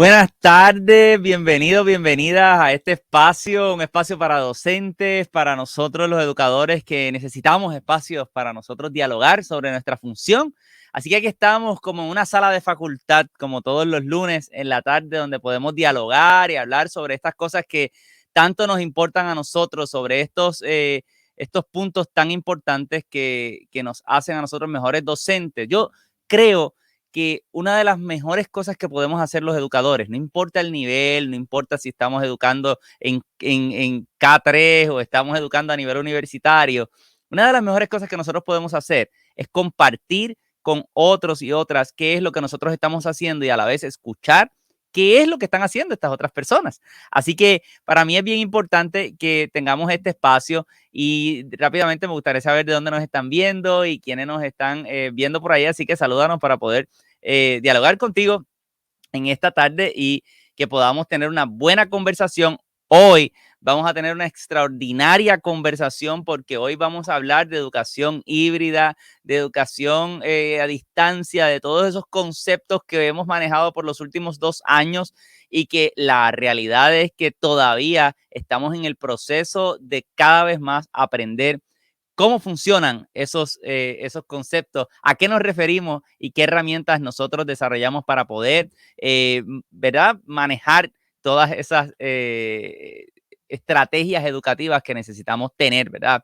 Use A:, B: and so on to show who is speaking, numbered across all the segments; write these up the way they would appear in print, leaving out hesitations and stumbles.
A: Buenas tardes, bienvenidos, bienvenidas a este espacio, un espacio para docentes, para nosotros los educadores que necesitamos espacios para nosotros dialogar sobre nuestra función. Así que aquí estamos como en una sala de facultad, como todos los lunes en la tarde, donde podemos dialogar y hablar sobre estas cosas que tanto nos importan a nosotros, sobre estos puntos tan importantes que nos hacen a nosotros mejores docentes. Yo creo que una de las mejores cosas que podemos hacer los educadores, no importa el nivel, no importa si estamos educando en K3 o estamos educando a nivel universitario, una de las mejores cosas que nosotros podemos hacer es compartir con otros y otras qué es lo que nosotros estamos haciendo y a la vez escuchar qué es lo que están haciendo estas otras personas. Así que para mí es bien importante que tengamos este espacio y rápidamente me gustaría saber de dónde nos están viendo y quiénes nos están viendo por ahí, así que salúdanos para poder dialogar contigo en esta tarde y que podamos tener una buena conversación. Hoy vamos a tener una extraordinaria conversación porque hoy vamos a hablar de educación híbrida, de educación a distancia, de todos esos conceptos que hemos manejado por los últimos 2 años y que la realidad es que todavía estamos en el proceso de cada vez más aprender cómo funcionan esos conceptos, a qué nos referimos y qué herramientas nosotros desarrollamos para poder, ¿verdad?, manejar todas esas estrategias educativas que necesitamos tener, ¿verdad?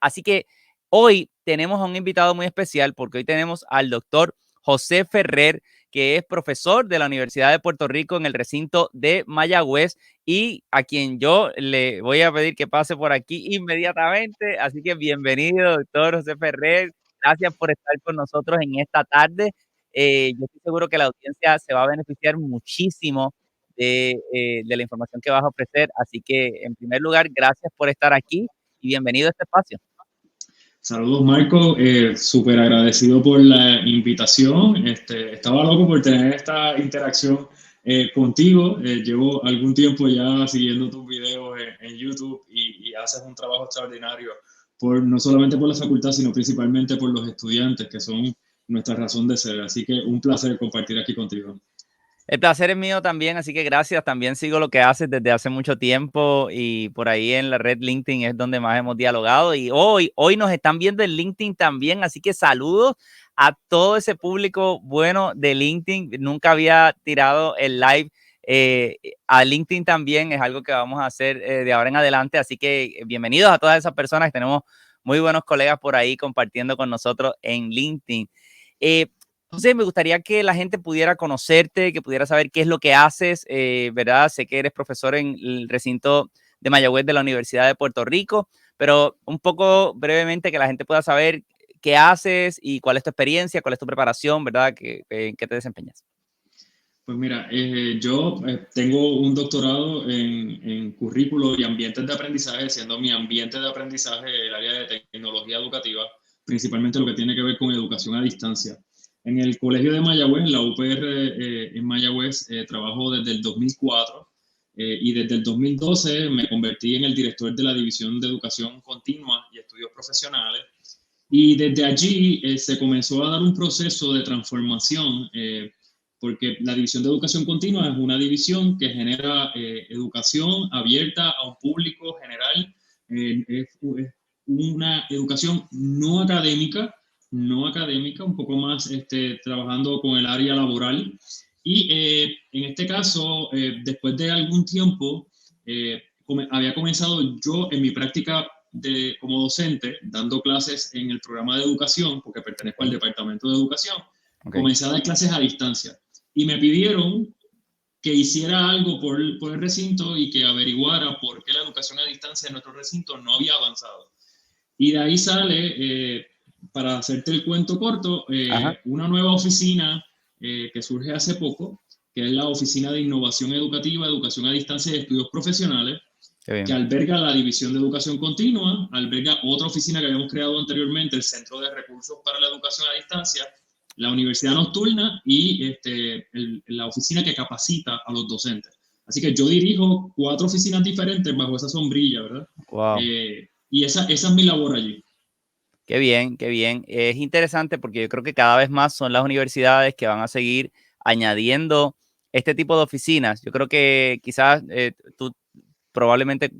A: Así que hoy tenemos a un invitado muy especial porque hoy tenemos al doctor José Ferrer, que es profesor de la Universidad de Puerto Rico en el recinto de Mayagüez y a quien yo le voy a pedir que pase por aquí inmediatamente. Así que bienvenido, doctor José Ferrer. Gracias por estar con nosotros en esta tarde. Yo estoy seguro que la audiencia se va a beneficiar muchísimo de la información que vas a ofrecer. Así que, en primer lugar, gracias por estar aquí y bienvenido a este espacio.
B: Saludos, Marco. Súper agradecido por la invitación. Estaba loco por tener esta interacción contigo. Llevo algún tiempo ya siguiendo tus videos en YouTube y haces un trabajo extraordinario, no solamente por la facultad, sino principalmente por los estudiantes, que son nuestra razón de ser. Así que un placer compartir aquí contigo.
A: El placer es mío también, así que gracias. También sigo lo que haces desde hace mucho tiempo y por ahí en la red LinkedIn es donde más hemos dialogado. Y hoy nos están viendo en LinkedIn también, así que saludos a todo ese público bueno de LinkedIn. Nunca había tirado el live a LinkedIn también, es algo que vamos a hacer de ahora en adelante. Así que bienvenidos a todas esas personas. Tenemos muy buenos colegas por ahí compartiendo con nosotros en LinkedIn. Entonces, me gustaría que la gente pudiera conocerte, que pudiera saber qué es lo que haces, ¿verdad? Sé que eres profesor en el recinto de Mayagüez de la Universidad de Puerto Rico, pero un poco brevemente que la gente pueda saber qué haces y cuál es tu experiencia, cuál es tu preparación, ¿verdad? ¿En qué te desempeñas?
B: Pues mira, yo tengo un doctorado en currículo y ambientes de aprendizaje, siendo mi ambiente de aprendizaje el área de tecnología educativa, principalmente lo que tiene que ver con educación a distancia. En el Colegio de Mayagüez, en la UPR en Mayagüez, trabajo desde el 2004 y desde el 2012 me convertí en el director de la División de Educación Continua y Estudios Profesionales. Y desde allí se comenzó a dar un proceso de transformación porque la División de Educación Continua es una división que genera educación abierta a un público general, es una educación no académica, un poco más trabajando con el área laboral. Y en este caso, después de algún tiempo, había comenzado yo en mi práctica como docente, dando clases en el programa de educación, porque pertenezco al departamento de educación, comencé a dar clases a distancia y me pidieron que hiciera algo por el recinto y que averiguara por qué la educación a distancia en nuestro recinto no había avanzado. Y de ahí sale, para hacerte el cuento corto, una nueva oficina que surge hace poco, que es la Oficina de Innovación Educativa, Educación a Distancia y Estudios Profesionales, que alberga la División de Educación Continua, alberga otra oficina que habíamos creado anteriormente, el Centro de Recursos para la Educación a Distancia, la Universidad Nocturna y la oficina que capacita a los docentes. Así que yo dirijo 4 oficinas diferentes bajo esa sombrilla, ¿verdad?
A: Wow.
B: Y esa es mi labor allí.
A: Qué bien, qué bien. Es interesante porque yo creo que cada vez más son las universidades que van a seguir añadiendo este tipo de oficinas. Yo creo que quizás tú probablemente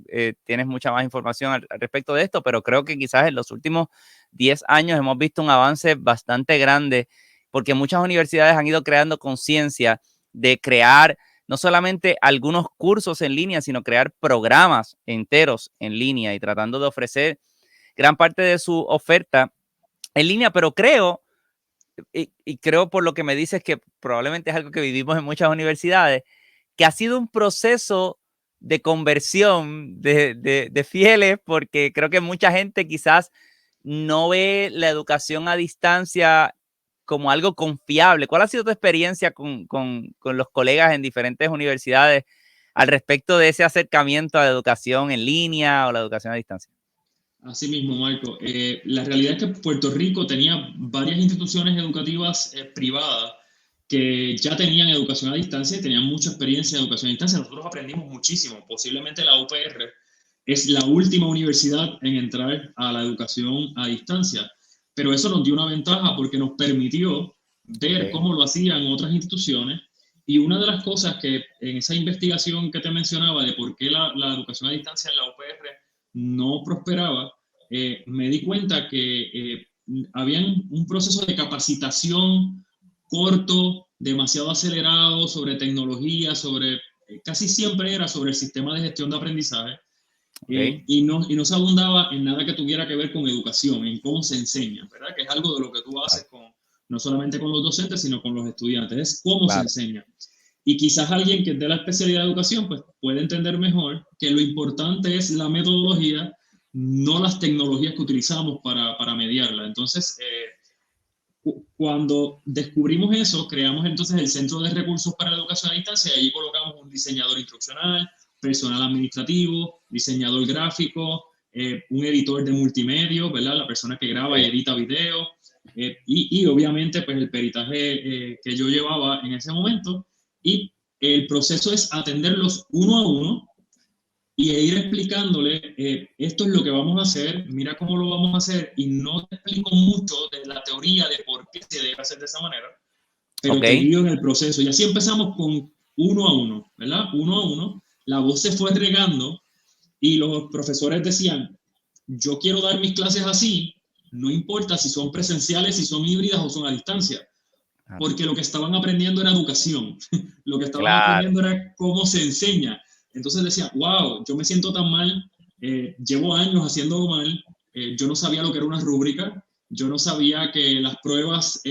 A: tienes mucha más información al respecto de esto, pero creo que quizás en los últimos 10 años hemos visto un avance bastante grande porque muchas universidades han ido creando conciencia de crear no solamente algunos cursos en línea, sino crear programas enteros en línea y tratando de ofrecer gran parte de su oferta en línea, pero creo, y creo por lo que me dices que probablemente es algo que vivimos en muchas universidades, que ha sido un proceso de conversión de fieles, porque creo que mucha gente quizás no ve la educación a distancia como algo confiable. ¿Cuál ha sido tu experiencia con los colegas en diferentes universidades al respecto de ese acercamiento a la educación en línea o la educación a distancia?
B: Así mismo, Marco. La realidad es que Puerto Rico tenía varias instituciones educativas privadas que ya tenían educación a distancia y tenían mucha experiencia en educación a distancia. Nosotros aprendimos muchísimo. Posiblemente la UPR es la última universidad en entrar a la educación a distancia, pero eso nos dio una ventaja porque nos permitió ver
A: Okay.
B: cómo lo hacían otras instituciones. Y una de las cosas que en esa investigación que te mencionaba de por qué la educación a distancia en la UPR no prosperaba, me di cuenta que había un proceso de capacitación corto, demasiado acelerado sobre tecnología, casi siempre era sobre el sistema de gestión de aprendizaje,
A: Okay.
B: y no se abundaba en nada que tuviera que ver con educación, en cómo se enseña, ¿verdad? Que es algo de lo que tú
A: Claro,
B: haces no solamente con los docentes, sino con los estudiantes, es cómo se
A: claro.
B: enseña. Y quizás alguien que es de la especialidad de educación pues puede entender mejor que lo importante es la metodología, no las tecnologías que utilizamos para mediarla. Entonces, cuando descubrimos eso, creamos entonces el Centro de Recursos para la Educación a Distancia y ahí colocamos un diseñador instruccional, personal administrativo, diseñador gráfico, un editor de multimedia, ¿verdad? La persona que graba y
A: Okay.
B: edita video, y obviamente pues el peritaje que yo llevaba en ese momento, y el proceso es atenderlos uno a uno y ir explicándole, esto es lo que vamos a hacer, mira cómo lo vamos a hacer, y no te explico mucho de la teoría de por qué se debe hacer de esa manera, pero te
A: Okay.
B: guío en el proceso. Y así empezamos con uno a uno, ¿verdad? Uno a uno. La voz se fue regando y los profesores decían, yo quiero dar mis clases así, no importa si son presenciales, si son híbridas o son a distancia,
A: Claro.
B: porque lo que estaban aprendiendo era educación, lo que estaban
A: Claro.
B: aprendiendo era cómo se enseña. Entonces decía, wow, yo me siento tan mal, llevo años haciéndolo mal, yo no sabía lo que era una rúbrica, yo no sabía que las pruebas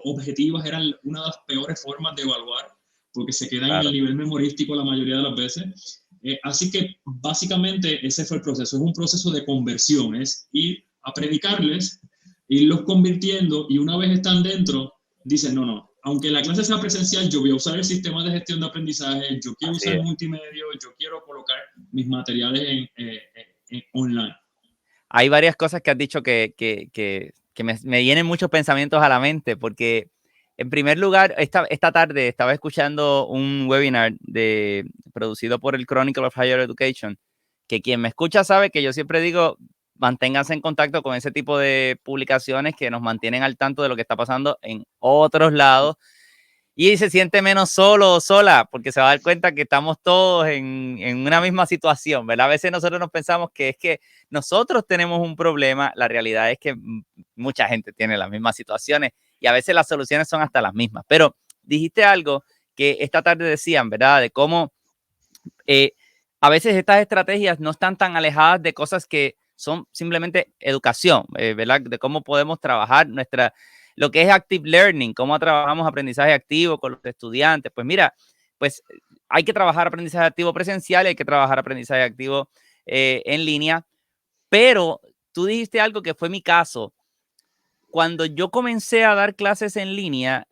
B: objetivas eran una de las peores formas de evaluar, porque se quedan en el
A: Claro.
B: nivel memorístico la mayoría de las veces. Así que básicamente ese fue el proceso, es un proceso de conversión, es ir a predicarles, irlos convirtiendo y una vez están dentro, dicen, no, no, aunque la clase sea presencial, yo voy a usar el sistema de gestión de aprendizaje, yo quiero
A: Así
B: usar
A: es.
B: multimedia, yo quiero colocar mis materiales en online.
A: Hay varias cosas que has dicho que me vienen muchos pensamientos a la mente, porque en primer lugar, esta tarde estaba escuchando un webinar producido por el Chronicle of Higher Education, que quien me escucha sabe que yo siempre digo, manténganse en contacto con ese tipo de publicaciones que nos mantienen al tanto de lo que está pasando en otros lados y se siente menos solo o sola, porque se va a dar cuenta que estamos todos en una misma situación, ¿verdad? A veces nosotros nos pensamos que es que nosotros tenemos un problema, la realidad es que mucha gente tiene las mismas situaciones y a veces las soluciones son hasta las mismas. Pero dijiste algo que esta tarde decían, ¿verdad? De cómo eh, a veces estas estrategias no están tan alejadas de cosas que son simplemente educación, ¿verdad? De cómo podemos trabajar lo que es active learning, cómo trabajamos aprendizaje activo con los estudiantes. Pues mira, pues hay que trabajar aprendizaje activo presencial y hay que trabajar aprendizaje activo en línea, pero tú dijiste algo que fue mi caso. Cuando yo comencé a dar clases en línea,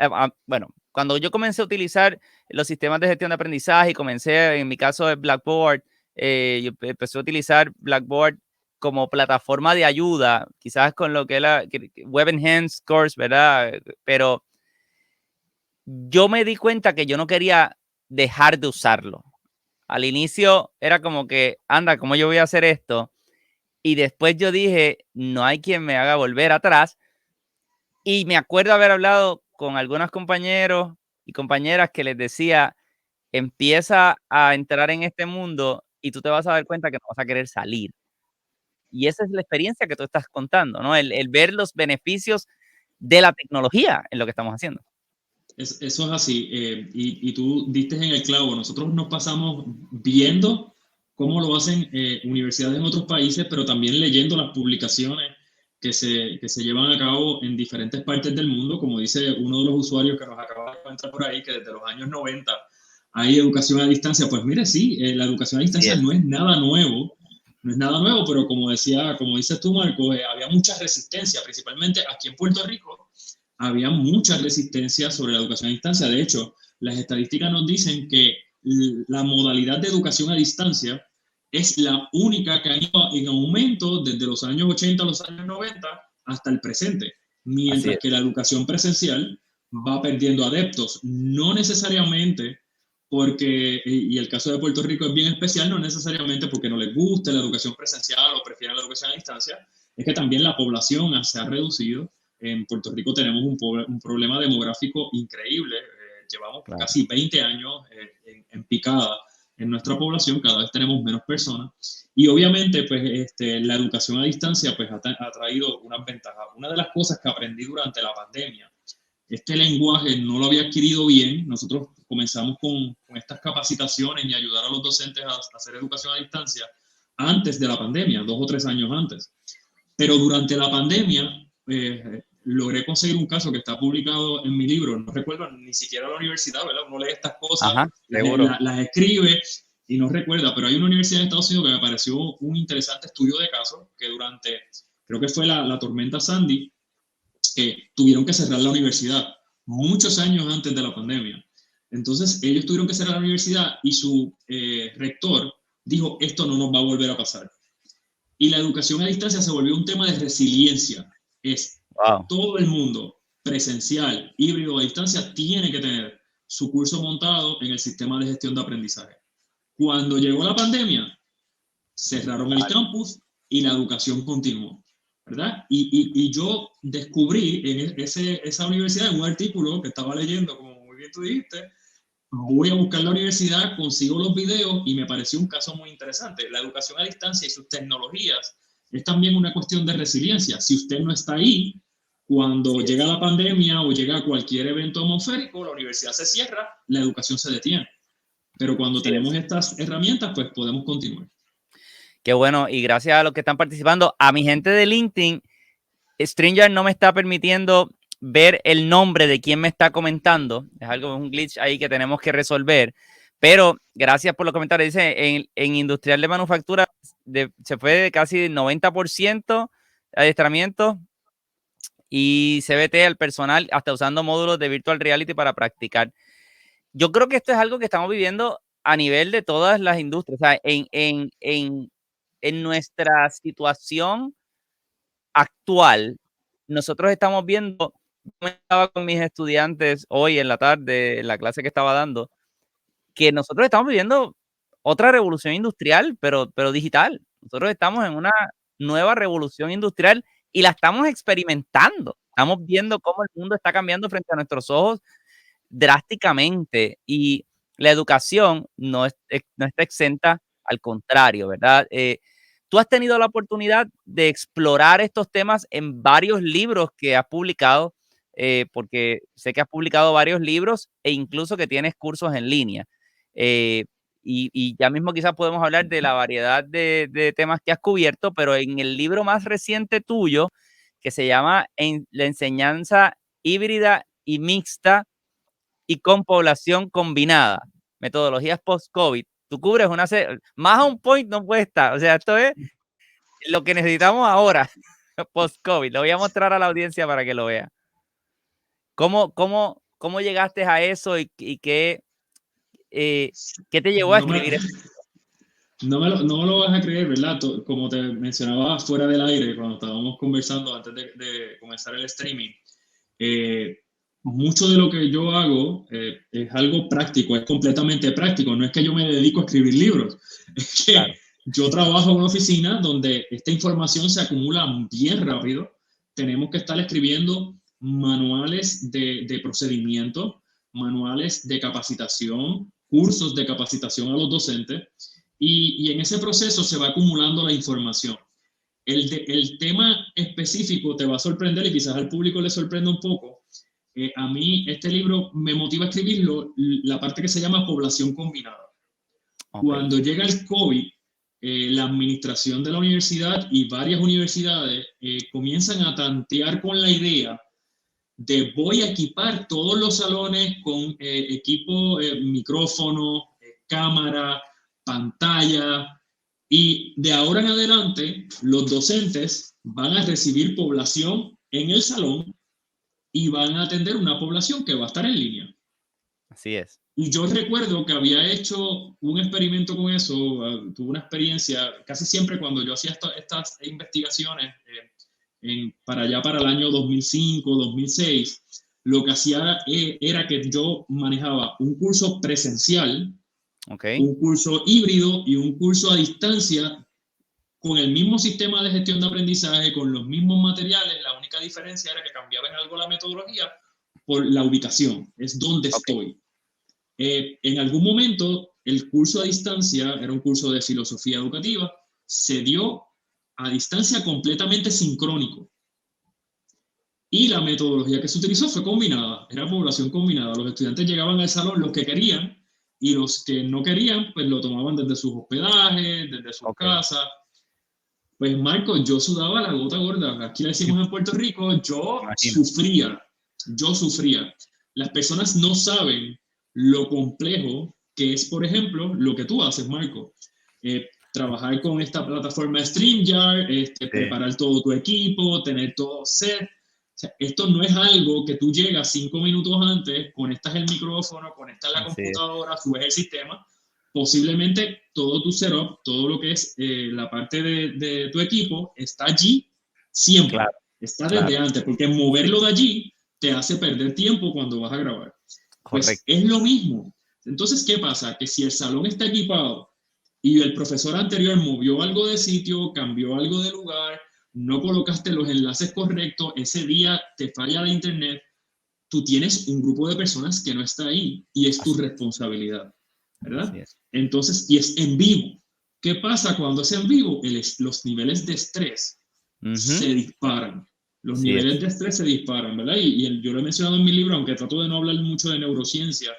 A: bueno, cuando yo comencé a utilizar los sistemas de gestión de aprendizaje y comencé, en mi caso, de Blackboard, yo empecé a utilizar Blackboard como plataforma de ayuda, quizás con lo que es la Web Enhanced Course, ¿verdad? Pero yo me di cuenta que yo no quería dejar de usarlo. Al inicio era como que, anda, ¿cómo yo voy a hacer esto? Y después yo dije, no hay quien me haga volver atrás. Y me acuerdo haber hablado con algunos compañeros y compañeras que les decía, empieza a entrar en este mundo y tú te vas a dar cuenta que no vas a querer salir. Y esa es la experiencia que tú estás contando, ¿no? El ver los beneficios de la tecnología en lo que estamos haciendo.
B: Eso es así, y tú diste en el clavo. Nosotros nos pasamos viendo cómo lo hacen universidades en otros países, pero también leyendo las publicaciones que se llevan a cabo en diferentes partes del mundo, como dice uno de los usuarios que nos acaba de encontrar por ahí, que desde los años 90 hay educación a distancia. Pues mire, sí, la educación a distancia no es nada nuevo, no es nada nuevo, pero como dices tú, Marco, había mucha resistencia, principalmente aquí en Puerto Rico. Había mucha resistencia sobre la educación a distancia. De hecho, las estadísticas nos dicen que la modalidad de educación a distancia es la única que ha ido en aumento desde los años 80 a los años 90 hasta el presente, mientras que la educación presencial va perdiendo adeptos. No necesariamente porque, y el caso de Puerto Rico es bien especial, no necesariamente porque no les guste la educación presencial o prefieren la educación a distancia, es que también la población se ha reducido. En Puerto Rico tenemos un problema demográfico increíble. Llevamos casi 20 años en picada en nuestra población, cada vez tenemos menos personas. Y obviamente, pues, la educación a distancia pues, ha traído unas ventajas. Una de las cosas que aprendí durante la pandemia, este lenguaje no lo había adquirido bien. Nosotros comenzamos con estas capacitaciones y ayudar a los docentes a hacer educación a distancia antes de la pandemia, 2 o 3 años antes. Pero durante la pandemia, logré conseguir un caso que está publicado en mi libro. No recuerdo ni siquiera la universidad, ¿verdad? Uno lee estas cosas, las escribe y no recuerda, pero hay una universidad en Estados Unidos que me pareció un interesante estudio de caso, que durante, creo que fue la tormenta Sandy, tuvieron que cerrar la universidad muchos años antes de la pandemia. Entonces ellos tuvieron que cerrar la universidad y su rector dijo, esto no nos va a volver a pasar. Y la educación a distancia se volvió un tema de resiliencia. Todo el mundo, presencial, híbrido, a distancia, tiene que tener su curso montado en el sistema de gestión de aprendizaje. Cuando llegó la pandemia, cerraron el campus y la educación continuó, ¿verdad? Y yo descubrí en esa universidad, en un artículo que estaba leyendo, como muy bien tú dijiste, voy a buscar la universidad, consigo los videos y me pareció un caso muy interesante. La educación a distancia y sus tecnologías es también una cuestión de resiliencia. Si usted no está ahí, cuando llega la pandemia o llega cualquier evento atmosférico, la universidad se cierra, la educación se detiene. Pero cuando tenemos estas herramientas, pues podemos continuar.
A: Qué bueno, y gracias a los que están participando. A mi gente de LinkedIn, StreamYard no me está permitiendo ver el nombre de quien me está comentando. Es algo, un glitch ahí que tenemos que resolver. Pero gracias por los comentarios. Dice, en industrial de manufactura se fue de casi 90% adiestramiento y CBT al personal, hasta usando módulos de virtual reality para practicar. Yo creo que esto es algo que estamos viviendo a nivel de todas las industrias. O sea, en nuestra situación actual, nosotros estamos viendo, yo estaba con mis estudiantes hoy en la tarde, en la clase que estaba dando, que nosotros estamos viviendo otra revolución industrial, pero digital. Nosotros estamos en una nueva revolución industrial y la estamos experimentando. Estamos viendo cómo el mundo está cambiando frente a nuestros ojos drásticamente y la educación no está exenta, al contrario, ¿verdad? Tú has tenido la oportunidad de explorar estos temas en varios libros que has publicado, porque sé que has publicado varios libros e incluso que tienes cursos en línea. Y ya mismo quizás podemos hablar de la variedad de temas que has cubierto, pero en el libro más reciente tuyo, que se llama La enseñanza híbrida y mixta y con población combinada, metodologías post-COVID, tú cubres más on point no puede estar. O sea, esto es lo que necesitamos ahora, post-COVID. Lo voy a mostrar a la audiencia para que lo vea. ¿Cómo llegaste a eso y qué te llevó a escribir eso?
B: No me lo vas a creer, ¿verdad? Como te mencionaba fuera del aire, cuando estábamos conversando antes de comenzar el streaming, mucho de lo que yo hago es algo práctico, es completamente práctico. No es que yo me dedico a escribir libros, es que yo trabajo en una oficina donde esta información se acumula bien rápido. Tenemos que estar escribiendo manuales de procedimiento, manuales de capacitación, cursos de capacitación a los docentes y en ese proceso se va acumulando la información. El tema específico te va a sorprender y quizás al público le sorprenda un poco. A mí este libro me motiva a escribirlo, la parte que se llama población combinada.
A: Ok.
B: Cuando llega el COVID, la administración de la universidad y varias universidades comienzan a tantear con la idea de voy a equipar todos los salones con equipo, micrófono, cámara, pantalla, y de ahora en adelante los docentes van a recibir población en el salón y van a atender una población que va a estar en línea.
A: Así es.
B: Y yo recuerdo que había hecho un experimento con eso, tuve una experiencia, casi siempre cuando yo hacía estas investigaciones, para allá para el año 2005, 2006, lo que hacía era que yo manejaba un curso presencial,
A: Okay.
B: un curso híbrido y un curso a distancia con el mismo sistema de gestión de aprendizaje, con los mismos materiales. La única diferencia era que cambiaba en algo la metodología por la ubicación, es donde
A: Okay.
B: estoy. En algún momento, el curso a distancia, era un curso de filosofía educativa, se dio a distancia completamente sincrónico. Y la metodología que se utilizó fue combinada, era población combinada. Los estudiantes llegaban al salón los que querían y los que no querían, pues lo tomaban desde sus hospedajes, desde sus
A: Okay.
B: casas. Pues Marco, yo sudaba la gota gorda. Aquí le decimos en Puerto Rico,
A: Imagino.
B: yo sufría. Las personas no saben lo complejo que es, por ejemplo, lo que tú haces, Marco. Trabajar con esta plataforma StreamYard,
A: Sí.
B: preparar todo tu equipo, tener todo set. O sea, esto no es algo que tú llegas 5 minutos antes, conectas el micrófono, conectas la
A: Así es.
B: computadora, subes el sistema. Posiblemente todo tu setup, todo lo que es la parte de tu equipo, está allí siempre.
A: Claro,
B: Está desde
A: claro.
B: antes, porque moverlo de allí te hace perder tiempo cuando vas a grabar. Pues
A: Correcto.
B: es lo mismo. Entonces, ¿qué pasa? Que si el salón está equipado y el profesor anterior movió algo de sitio, cambió algo de lugar, no colocaste los enlaces correctos, ese día te falla la internet, tú tienes un grupo de personas que no está ahí y es tu
A: Así es.
B: responsabilidad,
A: Así
B: ¿verdad?
A: es.
B: Entonces, y es en vivo. ¿Qué pasa cuando es en vivo? Los niveles de estrés
A: Ujú.
B: se disparan. Los
A: Así
B: niveles
A: es.
B: de estrés se disparan, ¿verdad? Yo lo he mencionado en mi libro, aunque trato de no hablar mucho de neurociencia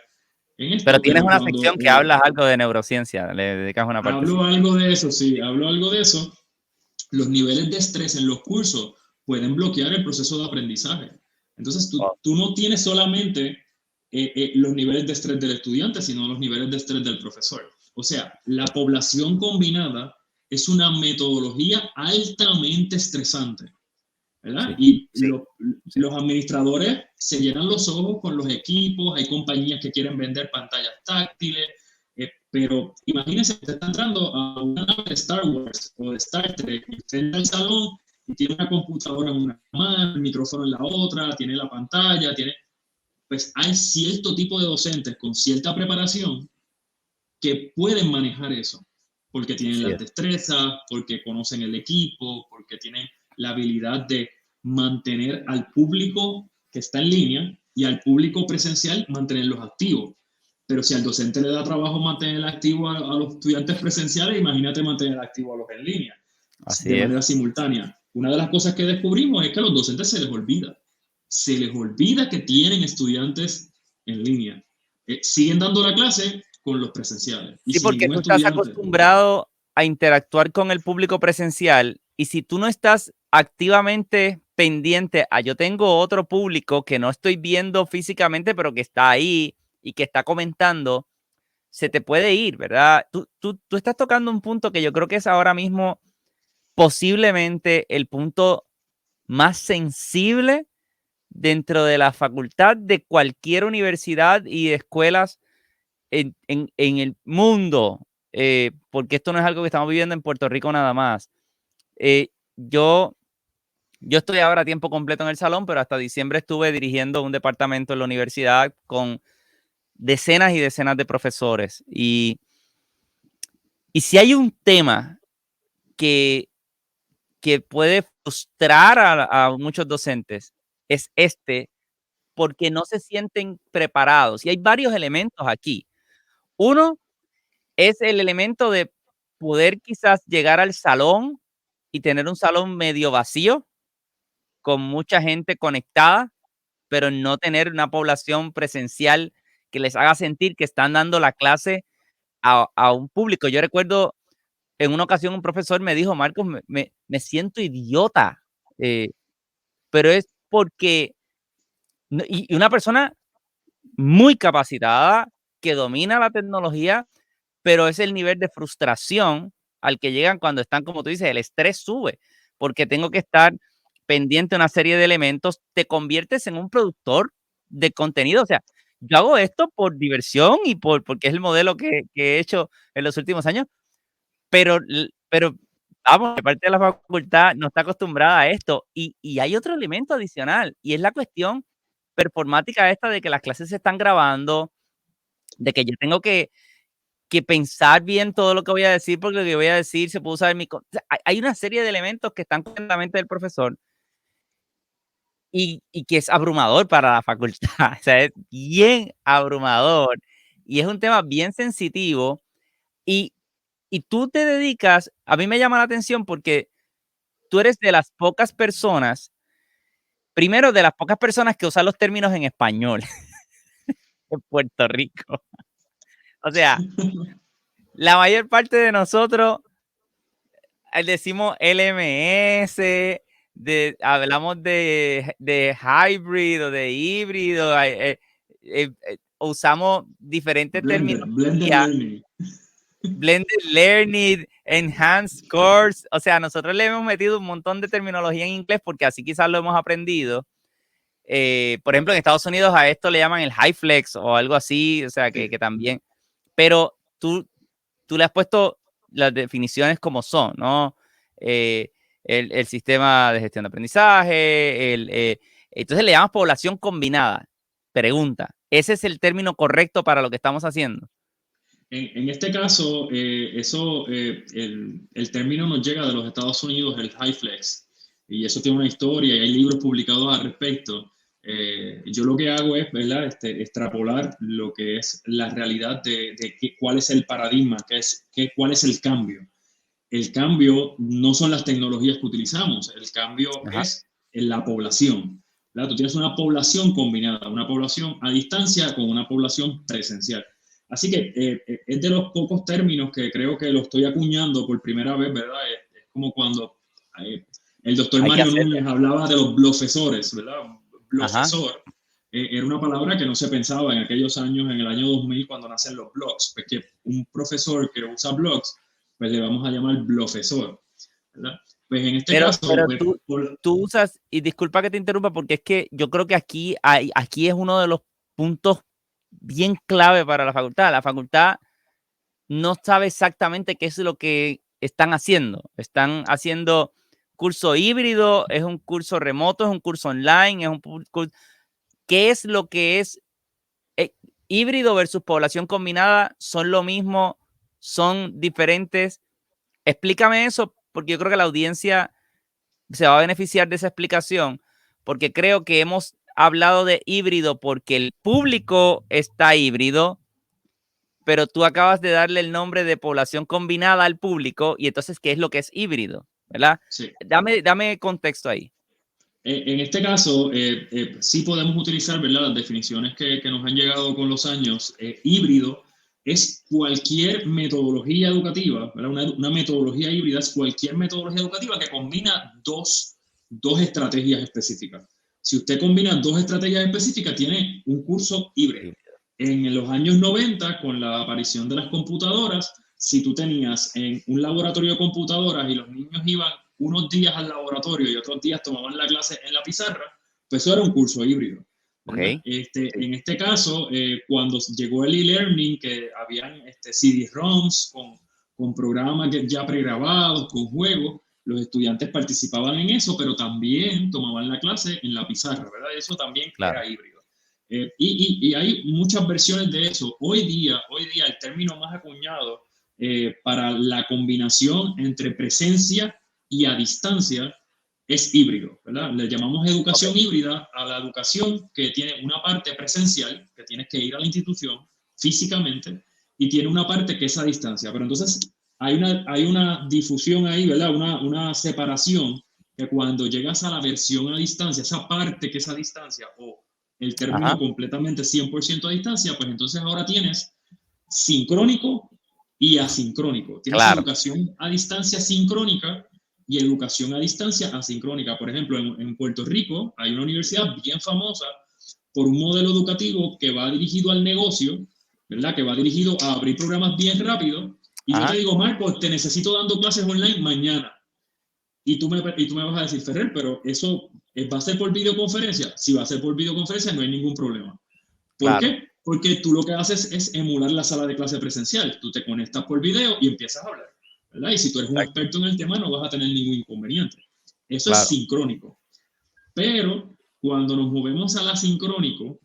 B: en
A: Pero
B: esto,
A: tienes
B: pero
A: una
B: cuando
A: sección que hablas algo de neurociencia, le dedicas una
B: hablo
A: partecita.
B: algo de eso, sí, hablo algo de eso, los niveles de estrés en los cursos pueden bloquear el proceso de aprendizaje. Entonces,
A: Wow.
B: tú no tienes solamente los niveles de estrés del estudiante, sino los niveles de estrés del profesor. O sea, la población combinada es una metodología altamente estresante, ¿verdad?
A: Sí,
B: Y
A: sí, sí.
B: los administradores se llenan los ojos con los equipos, hay compañías que quieren vender pantallas táctiles, pero imagínense que usted está entrando a una nave de Star Wars o de Star Trek, y usted entra al salón y tiene una computadora en una mano, el micrófono en la otra, tiene la pantalla, pues hay cierto tipo de docentes con cierta preparación que pueden manejar eso, porque tienen
A: Así
B: las
A: es.
B: destrezas, porque conocen el equipo, porque tienen la habilidad de mantener al público que está en línea y al público presencial mantenerlos activos. Pero si al docente le da trabajo mantener activo a los estudiantes presenciales, imagínate mantener activo a los en línea de
A: Así es.
B: manera simultánea. Una de las cosas que descubrimos es que a los docentes se les olvida que tienen estudiantes en línea. Siguen dando la clase con los presenciales y
A: Sí,
B: sin
A: porque
B: ningún
A: tú estás
B: estudiante.
A: acostumbrado a interactuar con el público presencial y si tú no estás activamente pendiente a yo tengo otro público que no estoy viendo físicamente, pero que está ahí y que está comentando, se te puede ir, ¿verdad? Tú estás tocando un punto que yo creo que es ahora mismo posiblemente el punto más sensible dentro de la facultad de cualquier universidad y de escuelas en el mundo, porque esto no es algo que estamos viviendo en Puerto Rico nada más. Eh, yo, yo estoy ahora a tiempo completo en el salón, pero hasta diciembre estuve dirigiendo un departamento en la universidad con decenas y decenas de profesores. Y si hay un tema que, que puede frustrar a muchos docentes, es este, porque no se sienten preparados. Y hay varios elementos aquí. Uno es el elemento de poder quizás llegar al salón y tener un salón medio vacío, con mucha gente conectada, pero no tener una población presencial que les haga sentir que están dando la clase a un público. Yo recuerdo en una ocasión un profesor me dijo: "Marcos, me siento idiota", pero es porque y una persona muy capacitada, que domina la tecnología, pero es el nivel de frustración al que llegan cuando están, como tú dices, el estrés sube, porque tengo que estar pendiente de una serie de elementos, te conviertes en un productor de contenido. O sea, yo hago esto por diversión y porque es el modelo que he hecho en los últimos años, pero vamos, parte de la facultad no está acostumbrada a esto. Y hay otro elemento adicional, y es la cuestión performática esta de que las clases se están grabando, de que yo tengo que pensar bien todo lo que voy a decir, porque lo que voy a decir se puede usar en mi o sea, hay una serie de elementos que están en la mente del profesor y que es abrumador para la facultad, o sea, es bien abrumador, y es un tema bien sensitivo, y tú te dedicas a mí me llama la atención porque tú eres de las pocas personas, primero, de las pocas personas que usan los términos en español en Puerto Rico. O sea, la mayor parte de nosotros decimos LMS, hablamos de hybrid o de híbrido, usamos diferentes
B: Blended
A: terminologías,
B: learning.
A: blended learning, enhanced course, o sea, nosotros le hemos metido un montón de terminología en inglés porque así quizás lo hemos aprendido. Por ejemplo, en Estados Unidos a esto le llaman el high flex o algo así, o sea, que también, pero tú le has puesto las definiciones como son, ¿no? Eh, el sistema de gestión de aprendizaje, entonces le llamas población combinada. Pregunta, ¿ese es el término correcto para lo que estamos haciendo?
B: En este caso, el término nos llega de los Estados Unidos, el high flex, y eso tiene una historia y hay libros publicados al respecto. Yo lo que hago es, ¿verdad? Extrapolar lo que es la realidad de cuál es el paradigma, cuál es el cambio. El cambio no son las tecnologías que utilizamos, el cambio
A: Ajá.
B: es en la población. ¿Verdad? Tú tienes una población combinada, una población a distancia con una población presencial. Así que es de los pocos términos que creo que lo estoy acuñando por primera vez, ¿verdad? Es como cuando el doctor
A: Hay que
B: Mario
A: hacerlo.
B: Núñez hablaba de los blofesores, ¿verdad?
A: Ajá.
B: Blofesor era una palabra que no se pensaba en aquellos años, en el año 2000, cuando nacen los blogs, porque un profesor que usa blogs, pues le vamos a llamar blofesor, ¿verdad? Pues en este caso,
A: Pero tú usas, y disculpa que te interrumpa, porque es que yo creo que aquí es uno de los puntos bien clave para la facultad. La facultad no sabe exactamente qué es lo que están haciendo. Están haciendo curso híbrido, es un curso remoto, es un curso online, es un curso. ¿Qué es lo que es eh, híbrido versus población combinada? ¿Son lo mismo? ¿Son diferentes? Explícame eso, porque yo creo que la audiencia se va a beneficiar de esa explicación, porque creo que hemos hablado de híbrido porque el público está híbrido, pero tú acabas de darle el nombre de población combinada al público y entonces, ¿qué es lo que es híbrido? ¿Verdad?
B: sí.
A: Dame contexto ahí.
B: En este caso, sí podemos utilizar, ¿verdad?, las definiciones que nos han llegado con los años. Híbrido es cualquier metodología educativa, ¿verdad? Una metodología híbrida es cualquier metodología educativa que combina dos estrategias específicas. Si usted combina dos estrategias específicas, tiene un curso híbrido. En los años 90, con la aparición de las computadoras, si tú tenías en un laboratorio de computadoras y los niños iban unos días al laboratorio y otros días tomaban la clase en la pizarra, pues eso era un curso híbrido. ¿Verdad?
A: Ok.
B: En este caso, cuando llegó el e-learning, que habían CD-ROMs con programas ya pregrabados, con juegos, los estudiantes participaban en eso, pero también tomaban la clase en la pizarra, ¿verdad? Eso también
A: Claro.
B: era híbrido. Y hay muchas versiones de eso. Hoy día el término más acuñado para la combinación entre presencia y a distancia es híbrido, ¿verdad? Le llamamos educación
A: Okay.
B: híbrida a la educación que tiene una parte presencial, que tienes que ir a la institución físicamente, y tiene una parte que es a distancia. Pero entonces hay una difusión ahí, ¿verdad? Una separación que cuando llegas a la versión a distancia, esa parte que es a distancia o el término completamente 100% a distancia, pues entonces ahora tienes sincrónico y asincrónico. Tienes
A: Claro.
B: educación a distancia sincrónica y educación a distancia asincrónica. Por ejemplo, en Puerto Rico hay una universidad bien famosa por un modelo educativo que va dirigido al negocio, ¿verdad? Que va dirigido a abrir programas bien rápido. Y yo te digo, Marco, te necesito dando clases online mañana. Y tú me vas a decir, Ferrer, pero eso va a ser por videoconferencia. Si va a ser por videoconferencia, no hay ningún problema. ¿Por
A: Claro.
B: qué? Porque tú lo que haces es emular la sala de clase presencial. Tú te conectas por video y empiezas a hablar, ¿verdad? Y si tú eres un
A: Exacto.
B: experto en el tema, no vas a tener ningún inconveniente. Eso es
A: Claro.
B: sincrónico. Pero cuando nos movemos al asincrónico,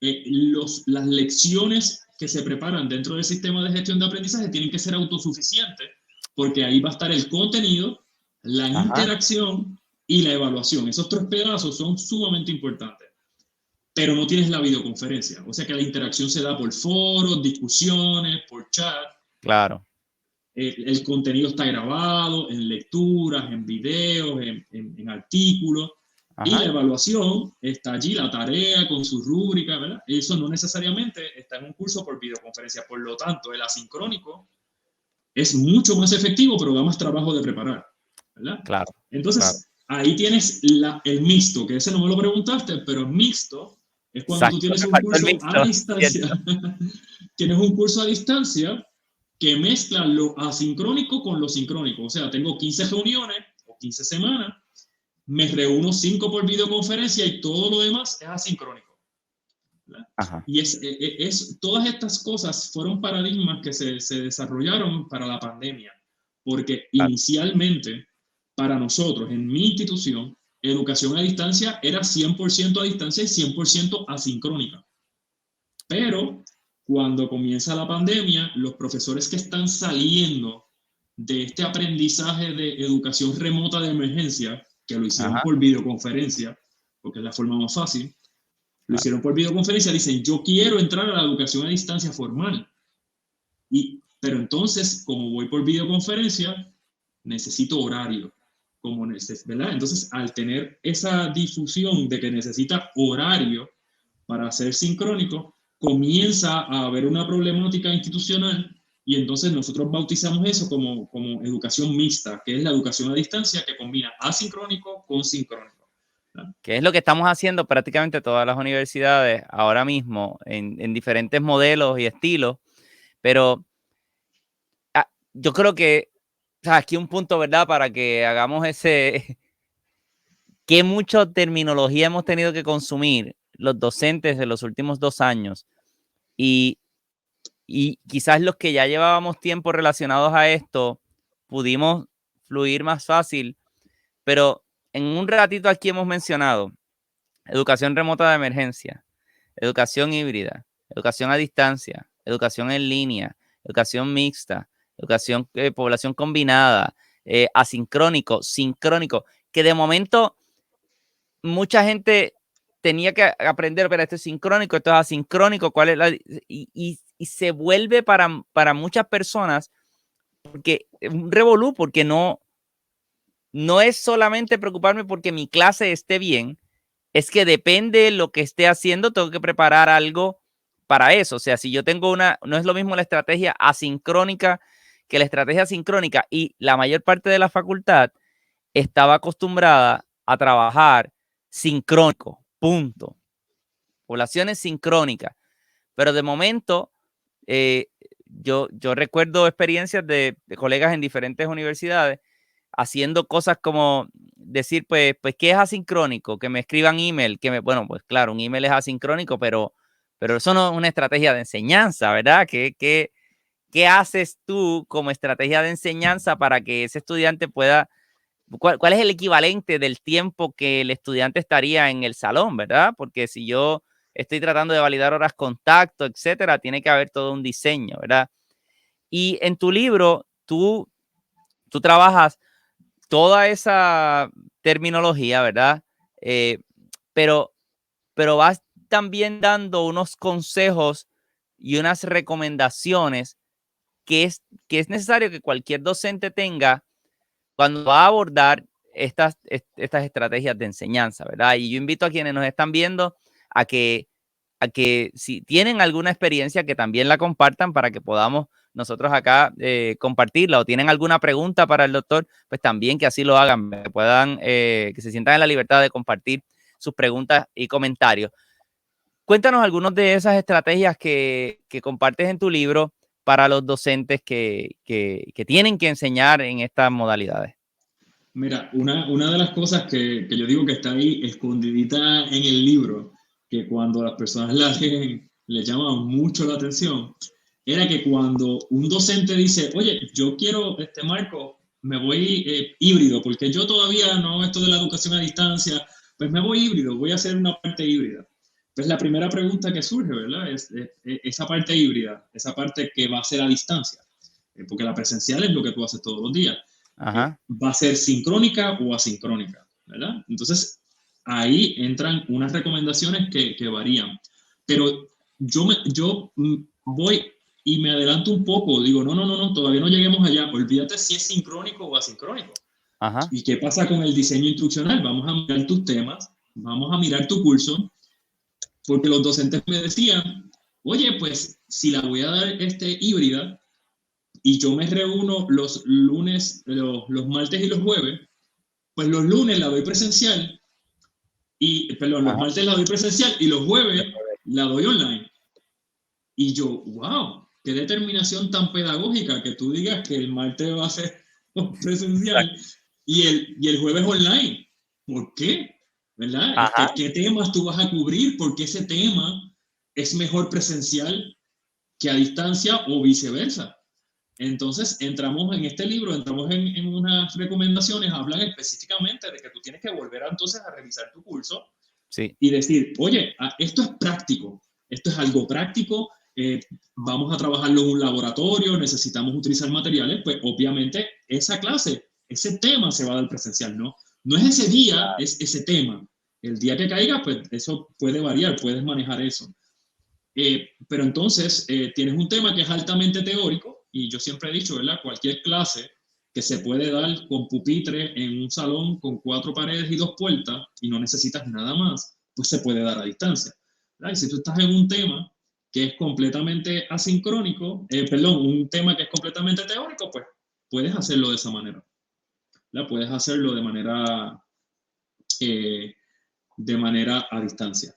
B: las lecciones que se preparan dentro del sistema de gestión de aprendizaje tienen que ser autosuficientes, porque ahí va a estar el contenido, la interacción y la evaluación. Esos tres pedazos son sumamente importantes, pero no tienes la videoconferencia. O sea que la interacción se da por foros, discusiones, por chat.
A: Claro.
B: El contenido está grabado en lecturas, en videos, en artículos. Y la evaluación está allí, la tarea con su rúbrica, ¿verdad? Eso no necesariamente está en un curso por videoconferencia. Por lo tanto, el asincrónico es mucho más efectivo, pero da más trabajo de preparar, ¿verdad?
A: Claro.
B: Entonces, ahí tienes el mixto, que ese no me lo preguntaste, pero el mixto es cuando tú
A: Exacto.
B: tienes
A: Me
B: un
A: faltó el
B: curso a
A: mixto.
B: distancia. Tienes un curso a distancia que mezcla lo asincrónico con lo sincrónico. O sea, tengo 15 reuniones o 15 semanas, me reúno 5 por videoconferencia y todo lo demás es asincrónico. Y todas estas cosas fueron paradigmas que se desarrollaron para la pandemia, porque inicialmente para nosotros, en mi institución, educación a distancia era 100% a distancia y 100% asincrónica. Pero cuando comienza la pandemia, los profesores que están saliendo de este aprendizaje de educación remota de emergencia, que lo hicieron por videoconferencia, porque es la forma más fácil, lo hicieron por videoconferencia, dicen, yo quiero entrar a la educación a distancia formal. Pero entonces, como voy por videoconferencia, necesito horario, ¿verdad? Entonces, al tener esa difusión de que necesita horario para ser sincrónico, comienza a haber una problemática institucional y entonces nosotros bautizamos eso como educación mixta, que es la educación a distancia que combina asincrónico con sincrónico.
A: Que es lo que estamos haciendo prácticamente todas las universidades ahora mismo en diferentes modelos y estilos, pero yo creo que aquí un punto, ¿verdad? Para que hagamos qué mucha terminología hemos tenido que consumir los docentes de los últimos 2 años y quizás los que ya llevábamos tiempo relacionados a esto pudimos fluir más fácil, pero en un ratito aquí hemos mencionado educación remota de emergencia, educación híbrida, educación a distancia, educación en línea, educación mixta, educación población combinada, asincrónico, sincrónico, que de momento mucha gente tenía que aprender, pero esto es sincrónico, esto es asincrónico, cuál es y se vuelve para muchas personas porque un revolú, porque no es solamente preocuparme porque mi clase esté bien, es que depende de lo que esté haciendo, tengo que preparar algo para eso. O sea, si yo tengo no es lo mismo la estrategia asincrónica que la estrategia sincrónica y la mayor parte de la facultad estaba acostumbrada a trabajar sincrónico, punto. Poblaciones sincrónicas. Pero de momento, yo recuerdo experiencias de colegas en diferentes universidades haciendo cosas como decir, pues ¿qué es asincrónico? Que me escriban email, bueno, pues claro, un email es asincrónico, pero eso no es una estrategia de enseñanza, ¿verdad? ¿Qué haces tú como estrategia de enseñanza para que ese estudiante pueda, cuál es el equivalente del tiempo que el estudiante estaría en el salón, ¿verdad? Porque si yo estoy tratando de validar horas contacto, etcétera, tiene que haber todo un diseño, ¿verdad? Y en tu libro, tú trabajas toda esa terminología, ¿verdad? Pero vas también dando unos consejos y unas recomendaciones que es necesario que cualquier docente tenga cuando va a abordar estas estrategias de enseñanza, ¿verdad? Y yo invito a quienes nos están viendo a que si tienen alguna experiencia que también la compartan para que podamos nosotros acá compartirla, o tienen alguna pregunta para el doctor, pues también que así lo hagan, que puedan, que se sientan en la libertad de compartir sus preguntas y comentarios. Cuéntanos algunas de esas estrategias que compartes en tu libro para los docentes que tienen que enseñar en estas modalidades.
B: Mira, una de las cosas que yo digo que está ahí escondidita en el libro, que cuando las personas la leen le llama mucho la atención, era que cuando un docente dice, oye, yo quiero, Marco, me voy híbrido, porque yo todavía no, esto de la educación a distancia, pues me voy híbrido, voy a hacer una parte híbrida. Pues la primera pregunta que surge, ¿verdad? Es esa parte híbrida, esa parte que va a ser a distancia, porque la presencial es lo que tú haces todos los días.
A: Ajá.
B: Va a ser sincrónica o asincrónica, ¿verdad? Entonces, ahí entran unas recomendaciones que varían. Pero yo voy y me adelanto un poco, digo, no, todavía no lleguemos allá, olvídate si es sincrónico o asincrónico.
A: Ajá.
B: ¿Y qué pasa con el diseño instruccional? Vamos a mirar tus temas, vamos a mirar tu curso, porque los docentes me decían, oye, pues si la voy a dar híbrida, y yo me reúno los lunes, los martes y los jueves, pues los lunes la doy presencial, perdón, los martes la doy presencial y los jueves la doy online. Y yo, wow, qué determinación tan pedagógica que tú digas que el martes va a ser presencial y el jueves online. ¿Por qué? ¿Verdad? ¿Qué temas tú vas a cubrir? Porque ese tema es mejor presencial que a distancia o viceversa. Entonces, entramos en este libro, entramos en unas recomendaciones, hablan específicamente de que tú tienes que volver entonces a revisar tu curso y decir, oye, esto es práctico, esto es algo práctico, vamos a trabajarlo en un laboratorio, necesitamos utilizar materiales, pues obviamente esa clase, ese tema se va a dar presencial, ¿no? No es ese día, es ese tema. El día que caiga, pues eso puede variar, puedes manejar eso. Pero entonces tienes un tema que es altamente teórico y yo siempre he dicho, ¿verdad? Cualquier clase que se puede dar con pupitre en un salón con 4 paredes y 2 puertas y no necesitas nada más, pues se puede dar a distancia. ¿Verdad? Y si tú estás en un tema que es completamente asincrónico, un tema que es completamente teórico, pues puedes hacerlo de esa manera. ¿Verdad? Puedes hacerlo de manera a distancia.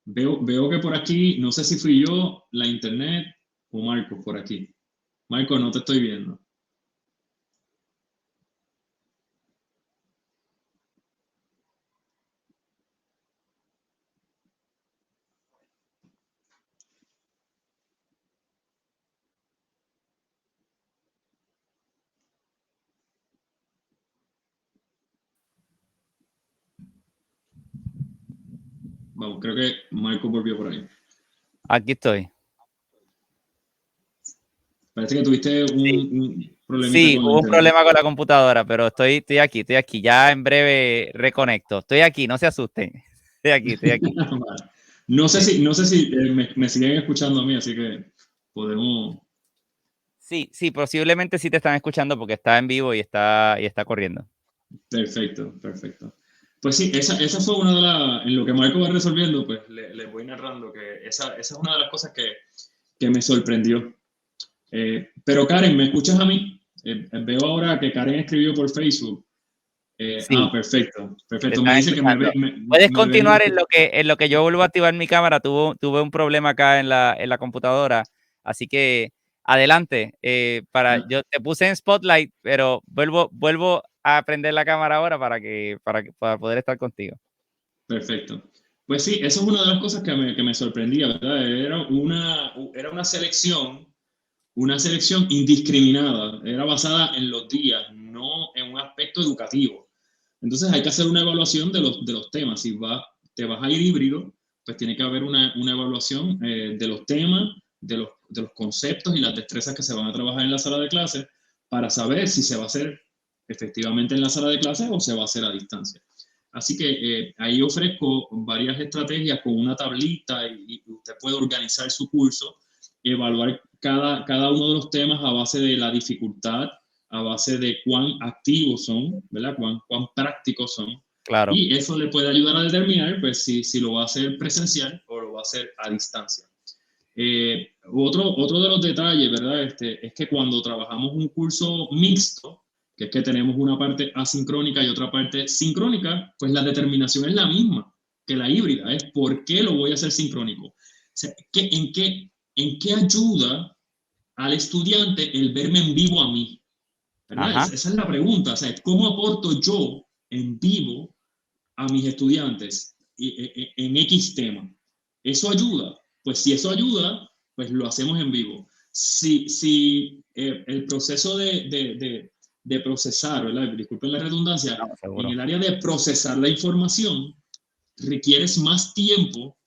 B: Veo que por aquí, no sé si fui yo, la internet o Marco por aquí. Marco, no te estoy viendo. Vamos, creo que Marco volvió por ahí.
A: Aquí estoy.
B: Parece que tuviste un problemita
A: Sí,
B: con
A: hubo un
B: internet.
A: problema con la computadora, pero estoy aquí. Ya en breve reconecto. Estoy aquí, no se asusten. Estoy aquí.
B: No sé si me siguen escuchando a mí, así que podemos...
A: Sí, posiblemente sí te están escuchando porque está en vivo y está corriendo.
B: Perfecto. Pues sí, esa fue una de las... En lo que Marco va resolviendo, pues le voy narrando que esa es una de las cosas que me sorprendió. Pero Karen, ¿me escuchas a mí? Veo ahora que Karen escribió por Facebook.
A: Sí,
B: Perfecto.
A: me
B: Me dice que
A: puedes
B: me
A: continuar
B: ves.
A: en lo que yo vuelvo a activar mi cámara. Tuve un problema acá en la computadora, así que adelante. Yo te puse en Spotlight, pero vuelvo a prender la cámara ahora para poder estar contigo.
B: Perfecto. Pues sí, eso es una de las cosas que me sorprendía, ¿verdad? Era una selección indiscriminada, era basada en los días, no en un aspecto educativo. Entonces hay que hacer una evaluación de los temas. Si te vas a ir híbrido, pues tiene que haber una evaluación de los temas, de los conceptos y las destrezas que se van a trabajar en la sala de clases para saber si se va a hacer efectivamente en la sala de clases o se va a hacer a distancia. Así que ahí ofrezco varias estrategias con una tablita y usted puede organizar su curso, evaluar cada uno de los temas a base de la dificultad, a base de cuán activos son, ¿verdad? Cuán prácticos son.
A: Claro.
B: Y eso le puede ayudar a determinar pues, si lo va a hacer presencial o lo va a hacer a distancia. Otro de los detalles, ¿verdad? Es que cuando trabajamos un curso mixto, que es que tenemos una parte asincrónica y otra parte sincrónica, pues la determinación es la misma que la híbrida, es por qué lo voy a hacer sincrónico. O sea, ¿en qué ayuda al estudiante el verme en vivo a mí? ¿Verdad? Esa es la pregunta, o sea, ¿cómo aporto yo en vivo a mis estudiantes en X tema? ¿Eso ayuda? Pues si eso ayuda, pues lo hacemos en vivo. Si el proceso de procesar, ¿verdad? Disculpen la redundancia,
A: No,
B: en
A: seguro.
B: el área de procesar la información, requieres más tiempo,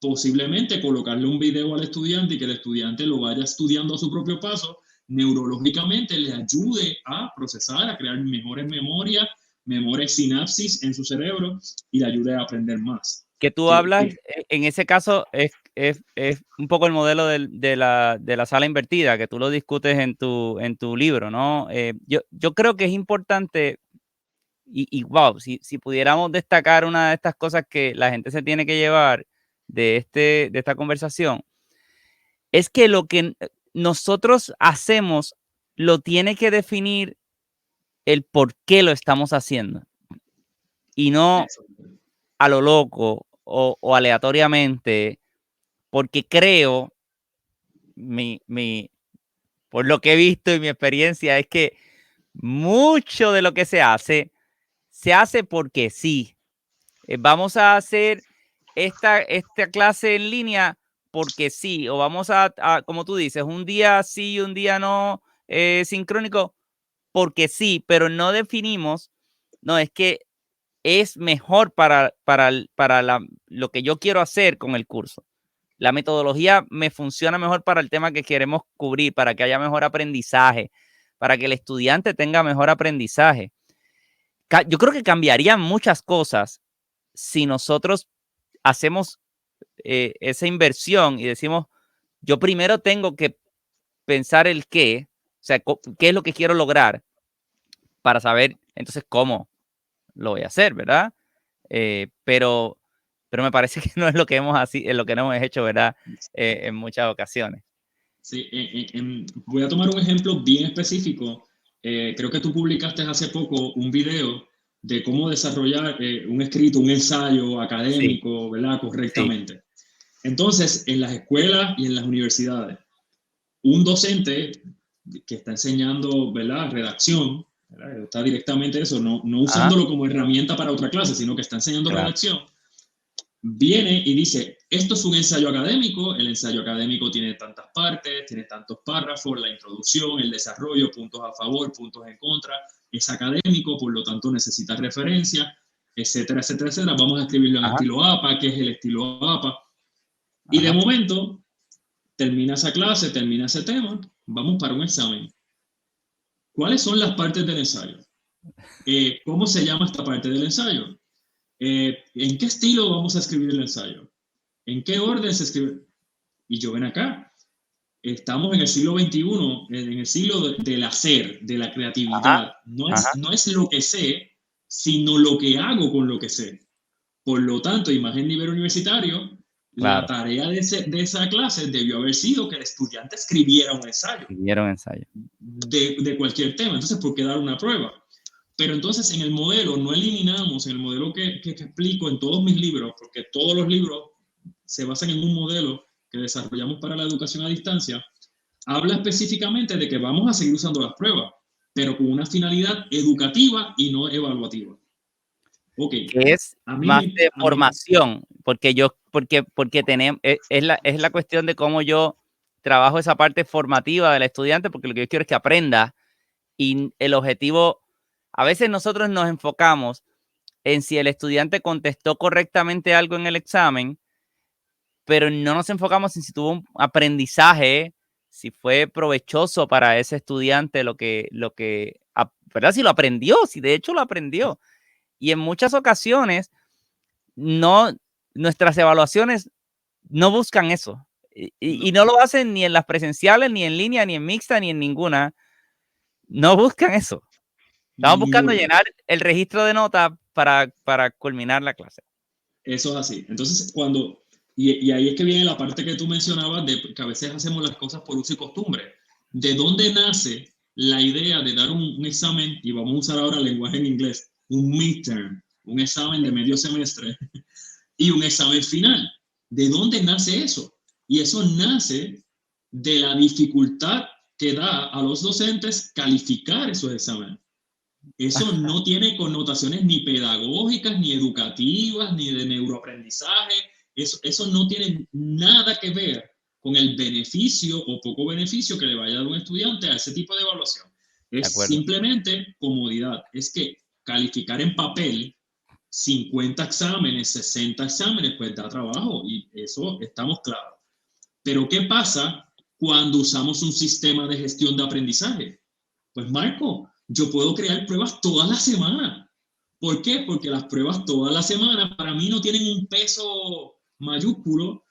B: posiblemente colocarle un video al estudiante y que el estudiante lo vaya estudiando a su propio paso, neurológicamente le ayude a procesar, a crear mejores memorias, sinapsis en su cerebro y le ayude a aprender más.
A: Que tú hablas, en ese caso, es un poco el modelo de la sala invertida, que tú lo discutes en tu libro, ¿no? Yo creo que es importante, y wow, si pudiéramos destacar una de estas cosas que la gente se tiene que llevar de esta conversación, es que lo que nosotros hacemos lo tiene que definir el por qué lo estamos haciendo, y no a lo loco o aleatoriamente, porque creo, por lo que he visto y mi experiencia, es que mucho de lo que se hace porque sí. Vamos a hacer esta clase en línea porque sí, o vamos como tú dices, un día sí y un día no, sincrónico, porque sí, pero no definimos, no, es que es mejor para lo que yo quiero hacer con el curso. La metodología me funciona mejor para el tema que queremos cubrir, para que haya mejor aprendizaje, para que el estudiante tenga mejor aprendizaje. Yo creo que cambiarían muchas cosas si nosotros hacemos esa inversión y decimos, yo primero tengo que pensar el qué, o sea, qué es lo que quiero lograr para saber entonces cómo lo voy a hacer, ¿verdad? Pero me parece que no es lo que lo que no hemos hecho, ¿verdad? En muchas ocasiones.
B: Sí, voy a tomar un ejemplo bien específico. Creo que tú publicaste hace poco un video de cómo desarrollar un escrito, un ensayo
A: Sí,
B: académico, ¿verdad?
A: sí.
B: Correctamente. Entonces, en las escuelas y en las universidades, un docente que está enseñando, ¿verdad? Redacción, ¿verdad? Está directamente eso, no
A: Ajá,
B: usándolo como herramienta para otra clase, sino que está enseñando
A: claro.
B: redacción, viene y dice, esto es un ensayo académico, el ensayo académico tiene tantas partes, tiene tantos párrafos, la introducción, el desarrollo, puntos a favor, puntos en contra, es académico, por lo tanto necesita referencia, etcétera, etcétera, etcétera. Vamos a escribirlo en
A: Ajá,
B: estilo APA, ¿qué es el estilo APA? Y de
A: ajá.
B: momento, termina esa clase, termina ese tema, vamos para un examen. ¿Cuáles son las partes del ensayo? ¿Cómo se llama esta parte del ensayo? ¿En qué estilo vamos a escribir el ensayo? ¿En qué orden se escribe? Y yo ven acá, estamos en el siglo XXI, en el siglo del hacer, de la
A: Ajá,
B: creatividad.
A: ajá.
B: No es lo que sé, sino lo que hago con lo que sé. Por lo tanto, y más en nivel universitario, la
A: Claro,
B: tarea de esa clase debió haber sido que el estudiante escribiera un ensayo
A: escribieron ensayo.
B: de cualquier tema. Entonces, ¿por qué dar una prueba? Pero entonces en el modelo no eliminamos, en el modelo que explico en todos mis libros, porque todos los libros se basan en un modelo que desarrollamos para la educación a distancia, habla específicamente de que vamos a seguir usando las pruebas, pero con una finalidad educativa y no evaluativa. Ok,
A: Que es más de
B: a mí,
A: formación, porque tenemos, es la cuestión de cómo yo trabajo esa parte formativa del estudiante, porque lo que yo quiero es que aprenda, y el objetivo, a veces nosotros nos enfocamos en si el estudiante contestó correctamente algo en el examen, pero no nos enfocamos en si tuvo un aprendizaje, si fue provechoso para ese estudiante ¿verdad? Si lo aprendió, si de hecho lo aprendió. Y en muchas ocasiones, nuestras evaluaciones no buscan eso. Y no lo hacen ni en las presenciales, ni en línea, ni en mixta, ni en ninguna. No buscan eso. Estamos buscando llenar el registro de notas para culminar la clase.
B: Eso es así. Entonces, y ahí es que viene la parte que tú mencionabas de que a veces hacemos las cosas por uso y costumbre. ¿De dónde nace la idea de dar un examen, y vamos a usar ahora el lenguaje en inglés, un midterm, un examen de medio semestre y un examen final? ¿De dónde nace eso? Y eso nace de la dificultad que da a los docentes calificar esos exámenes. Eso no tiene connotaciones ni pedagógicas, ni educativas, ni de neuroaprendizaje. Eso no tiene nada que ver con el beneficio o poco beneficio que le vaya a dar un estudiante a ese tipo de evaluación. Es simplemente comodidad. Es que calificar en papel 50 exámenes, 60 exámenes, pues da trabajo y eso estamos claros. Pero ¿qué pasa cuando usamos un sistema de gestión de aprendizaje? Pues Marco, yo puedo crear pruebas todas las semanas. ¿Por qué? Porque las pruebas todas las semanas para mí no tienen un peso mayúsculo.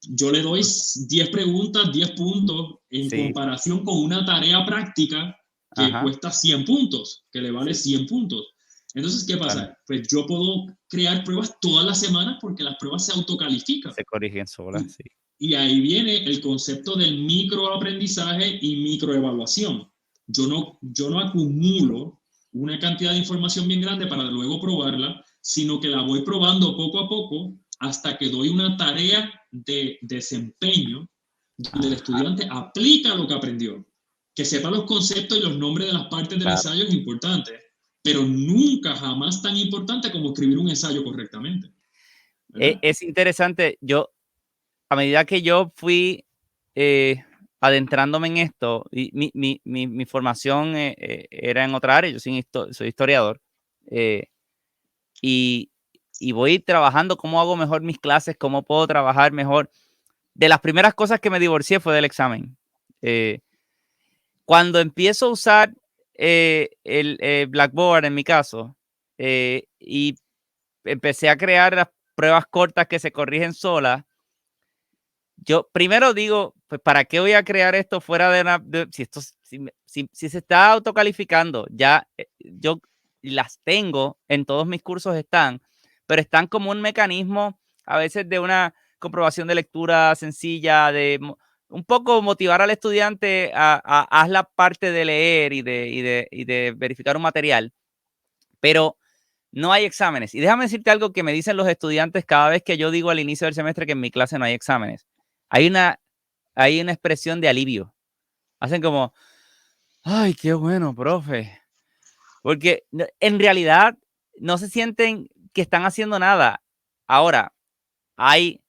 B: Yo le doy 10 preguntas, 10 puntos en comparación con una tarea práctica que cuesta 100 puntos, que le vale 100 puntos. Entonces, ¿qué pasa? Pues yo puedo crear pruebas todas las semanas porque las pruebas se autocalifican.
A: Se corrigen solas, sí.
B: Y ahí viene el concepto del microaprendizaje y microevaluación. Yo no acumulo una cantidad de información bien grande para luego probarla, sino que la voy probando poco a poco hasta que doy una tarea de desempeño donde el estudiante aplica lo que aprendió. Que sepa los conceptos y los nombres de las partes del ensayo es importante, pero nunca, jamás tan importante como escribir un ensayo correctamente.
A: Es interesante. A medida que yo fui adentrándome en esto, y mi formación era en otra área, yo soy historiador, y voy trabajando cómo hago mejor mis clases, cómo puedo trabajar mejor. De las primeras cosas que me divorcié fue del examen. Cuando empiezo a usar el Blackboard, en mi caso, y empecé a crear las pruebas cortas que se corrigen solas, yo primero digo, pues, ¿para qué voy a crear esto fuera si se está autocalificando? Ya yo las tengo, en todos mis cursos están, pero están como un mecanismo a veces de una comprobación de lectura sencilla, un poco motivar al estudiante a haz la parte de leer y de verificar un material, pero no hay exámenes. Y déjame decirte algo que me dicen los estudiantes cada vez que yo digo al inicio del semestre que en mi clase no hay exámenes. Hay una expresión de alivio. Hacen como, ay, qué bueno, profe. Porque en realidad no se sienten que están haciendo nada. Ahora, hay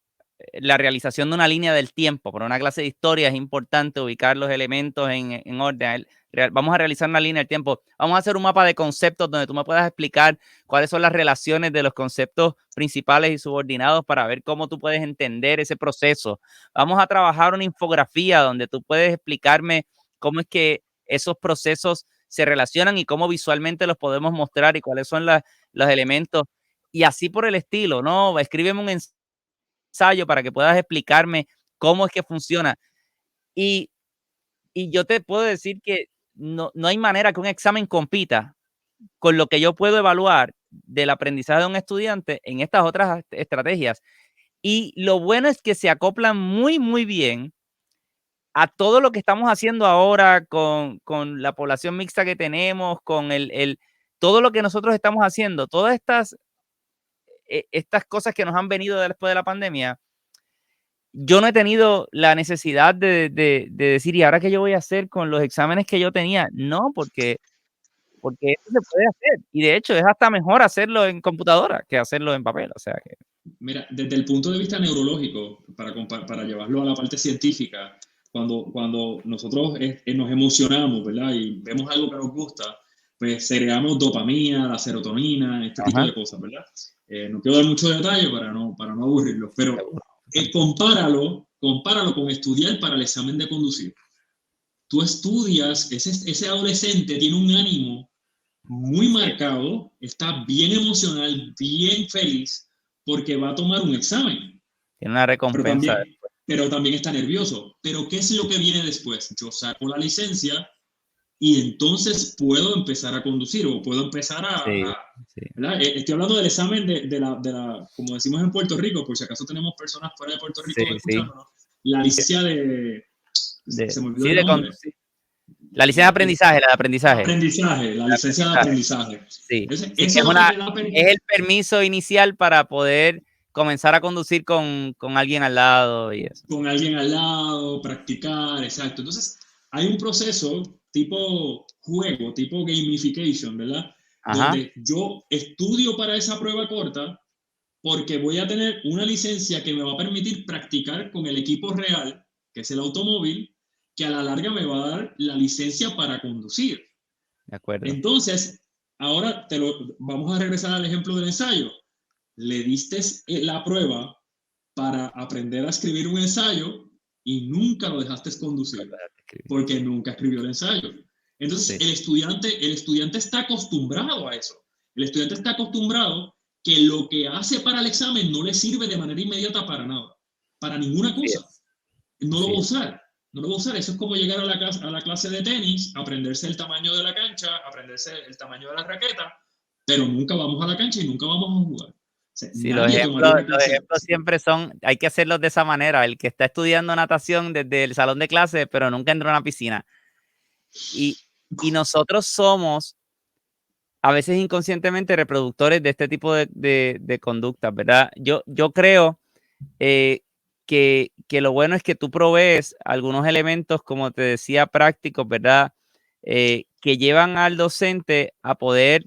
A: la realización de una línea del tiempo. Para una clase de historia es importante ubicar los elementos en orden. Vamos a realizar una línea del tiempo. Vamos a hacer un mapa de conceptos donde tú me puedas explicar cuáles son las relaciones de los conceptos principales y subordinados para ver cómo tú puedes entender ese proceso. Vamos a trabajar una infografía donde tú puedes explicarme cómo es que esos procesos se relacionan y cómo visualmente los podemos mostrar y cuáles son los elementos. Y así por el estilo, ¿no? Escríbeme un ensayo para que puedas explicarme cómo es que funciona. Y yo te puedo decir que no hay manera que un examen compita con lo que yo puedo evaluar del aprendizaje de un estudiante en estas otras estrategias. Y lo bueno es que se acoplan muy, muy bien a todo lo que estamos haciendo ahora con la población mixta que tenemos, con todo lo que nosotros estamos haciendo, todas estas cosas que nos han venido después de la pandemia. Yo no he tenido la necesidad de decir, ¿y ahora qué yo voy a hacer con los exámenes que yo tenía? No, porque eso se puede hacer. Y de hecho, es hasta mejor hacerlo en computadora que hacerlo en papel. O sea que...
B: Mira, desde el punto de vista neurológico, para llevarlo a la parte científica, cuando nosotros nos emocionamos, ¿verdad? Y vemos algo que nos gusta, pues segregamos dopamina, la serotonina, este tipo de cosas, ¿verdad? No quiero dar mucho detalle para no aburrirlos, pero compáralo con estudiar para el examen de conducir. Tú estudias, ese adolescente tiene un ánimo muy marcado, está bien emocional, bien feliz, porque va a tomar un examen.
A: Tiene una
B: Pero
A: recompensa.
B: también, pero también está nervioso. Pero ¿qué es lo que viene después? Yo saco la licencia y entonces puedo empezar a conducir o puedo empezar
A: Sí, sí.
B: ¿verdad? Estoy hablando del examen como decimos en Puerto Rico, por si acaso tenemos personas fuera de Puerto
A: Sí,
B: Rico
A: sí.
B: escuchándonos, la licencia se me olvidó
A: Sí,
B: el nombre.
A: sí. La licencia de aprendizaje, la de aprendizaje.
B: Aprendizaje, la
A: La de
B: licencia de
A: aprendizaje.
B: aprendizaje.
A: Sí, sí,
B: Eso es lo que te da
A: es el permiso inicial para poder comenzar a conducir con alguien al lado y eso.
B: con alguien al lado, practicar, exacto. Entonces, hay un proceso tipo juego, tipo gamification, ¿verdad?
A: Ajá,
B: Donde yo estudio para esa prueba corta porque voy a tener una licencia que me va a permitir practicar con el equipo real, que es el automóvil, que a la larga me va a dar la licencia para conducir.
A: de acuerdo.
B: Entonces, ahora vamos a regresar al ejemplo del ensayo. Le diste la prueba para aprender a escribir un ensayo y nunca lo dejaste conducir porque nunca escribió el ensayo. Entonces,
A: Sí,
B: el estudiante está acostumbrado a eso. El estudiante está acostumbrado que lo que hace para el examen no le sirve de manera inmediata para nada, para ninguna
A: así
B: cosa.
A: es,
B: No lo
A: así
B: va a
A: es.
B: usar. No lo va a usar. Eso es como llegar a la clase de tenis, aprenderse el tamaño de la cancha, aprenderse el tamaño de la raqueta, pero nunca vamos a la cancha y nunca vamos a jugar. O sea,
A: Sí,
B: nadie tomaría una
A: los
B: clase.
A: ejemplos siempre son, hay que hacerlos de esa manera. El que está estudiando natación desde el salón de clase, pero nunca entró a una piscina. Y, y nosotros somos a veces inconscientemente reproductores de este tipo de conductas, ¿verdad? Yo creo que lo bueno es que tú provees algunos elementos, como te decía, prácticos, ¿verdad? Que llevan al docente a poder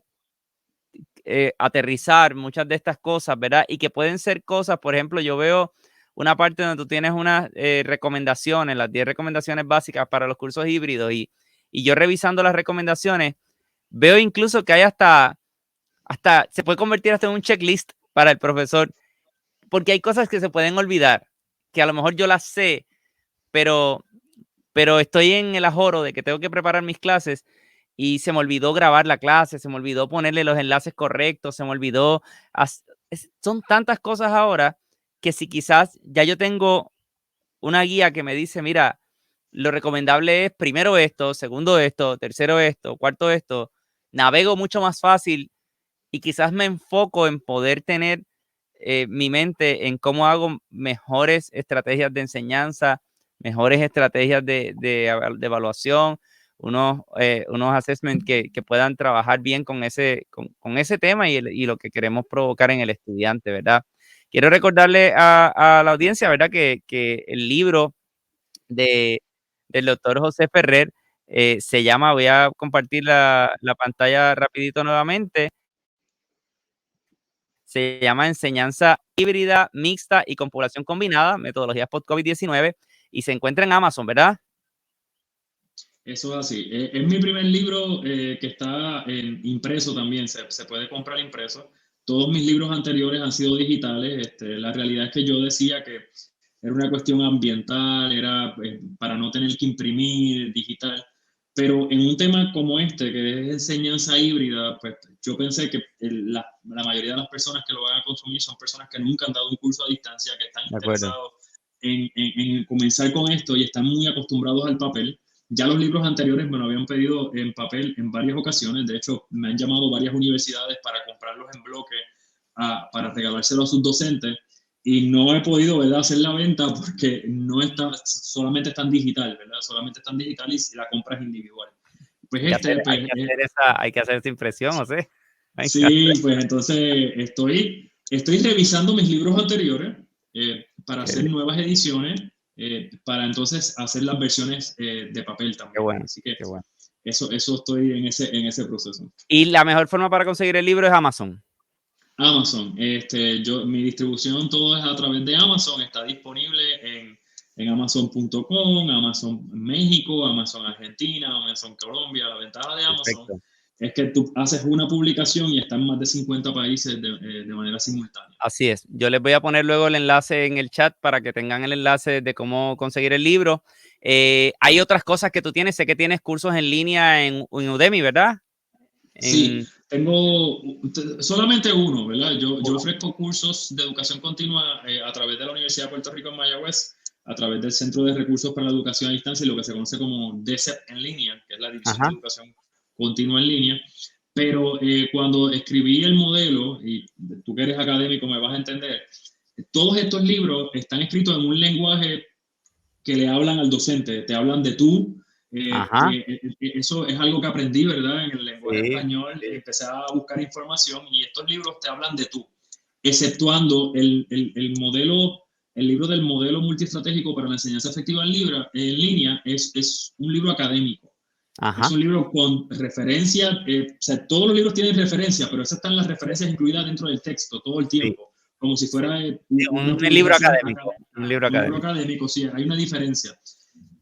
A: aterrizar muchas de estas cosas, ¿verdad? Y que pueden ser cosas, por ejemplo, yo veo una parte donde tú tienes unas recomendaciones, las 10 recomendaciones básicas para los cursos híbridos y yo revisando las recomendaciones, veo incluso que hay hasta se puede convertir hasta en un checklist para el profesor, porque hay cosas que se pueden olvidar, que a lo mejor yo las sé, pero, pero estoy en el ajoro de que tengo que preparar mis clases y se me olvidó grabar la clase, se me olvidó ponerle los enlaces correctos, se me olvidó. Son tantas cosas ahora que si quizás ya yo tengo una guía que me dice, mira, lo recomendable es primero esto, segundo esto, tercero esto, cuarto esto, navego mucho más fácil y quizás me enfoco en poder tener mi mente en cómo hago mejores estrategias de enseñanza, mejores estrategias de evaluación, unos assessments que puedan trabajar bien con ese tema y lo que queremos provocar en el estudiante, ¿verdad? Quiero recordarle a la audiencia, ¿verdad? Que el libro de, del doctor José Ferrer se llama, voy a compartir la pantalla rapidito nuevamente, se llama Enseñanza híbrida, mixta y con población combinada, metodologías post-COVID-19, y se encuentra en Amazon, ¿verdad?
B: Eso es así. Es mi primer libro que está impreso también, se puede comprar impreso. Todos mis libros anteriores han sido digitales. La realidad es que yo decía que era una cuestión ambiental, era para no tener que imprimir digital. Pero en un tema como este, que es enseñanza híbrida, pues yo pensé que la mayoría de las personas que lo van a consumir son personas que nunca han dado un curso a distancia, que están
A: De acuerdo.
B: interesados en comenzar con esto y están muy acostumbrados al papel. Ya los libros anteriores me lo habían pedido en papel en varias ocasiones. De hecho, me han llamado varias universidades para comprarlos en bloque para regalárselo a sus docentes. Y no he podido, ¿verdad?, hacer la venta porque no está, solamente está en digital, ¿verdad? Solamente está en digital y la compra es individual. Pues pues,
A: Hay que hacer esa impresión, o sea, hay que
B: sí,
A: hacer,
B: pues entonces estoy revisando mis libros anteriores para
A: qué
B: hacer
A: bien,
B: nuevas ediciones, para entonces hacer las versiones de papel
A: qué
B: también.
A: bueno,
B: Así que
A: qué bueno.
B: eso estoy en ese proceso.
A: Y la mejor forma para conseguir el libro es Amazon.
B: Amazon, mi distribución todo es a través de Amazon, está disponible en Amazon.com, Amazon México, Amazon Argentina, Amazon Colombia. La ventaja de Amazon
A: Perfecto.
B: es que tú haces una publicación y está en más de 50 países de manera simultánea.
A: Así es. Yo les voy a poner luego el enlace en el chat para que tengan el enlace de cómo conseguir el libro. Hay otras cosas que tú tienes. Sé que tienes cursos en línea en Udemy, ¿verdad?
B: Sí, tengo solamente uno, ¿verdad? Yo ofrezco cursos de educación continua a través de la Universidad de Puerto Rico en Mayagüez, a través del Centro de Recursos para la Educación a Distancia y lo que se conoce como DCEP en línea, que es la División de Educación Continua en línea. Pero cuando escribí el modelo, y tú que eres académico me vas a entender, todos estos libros están escritos en un lenguaje que le hablan al docente, te hablan de tú. Eso es algo que aprendí, ¿verdad? En el lenguaje español, empecé a buscar información y estos libros te hablan de tú, exceptuando el modelo, el libro del modelo multiestratégico para la enseñanza efectiva en línea es un libro académico. Es un libro con referencias, o sea, todos los libros tienen referencias, pero esas están las referencias incluidas dentro del texto todo el tiempo, como si fuera una
A: un libro
B: publicación
A: académico. Un libro
B: académico, sí, hay una diferencia,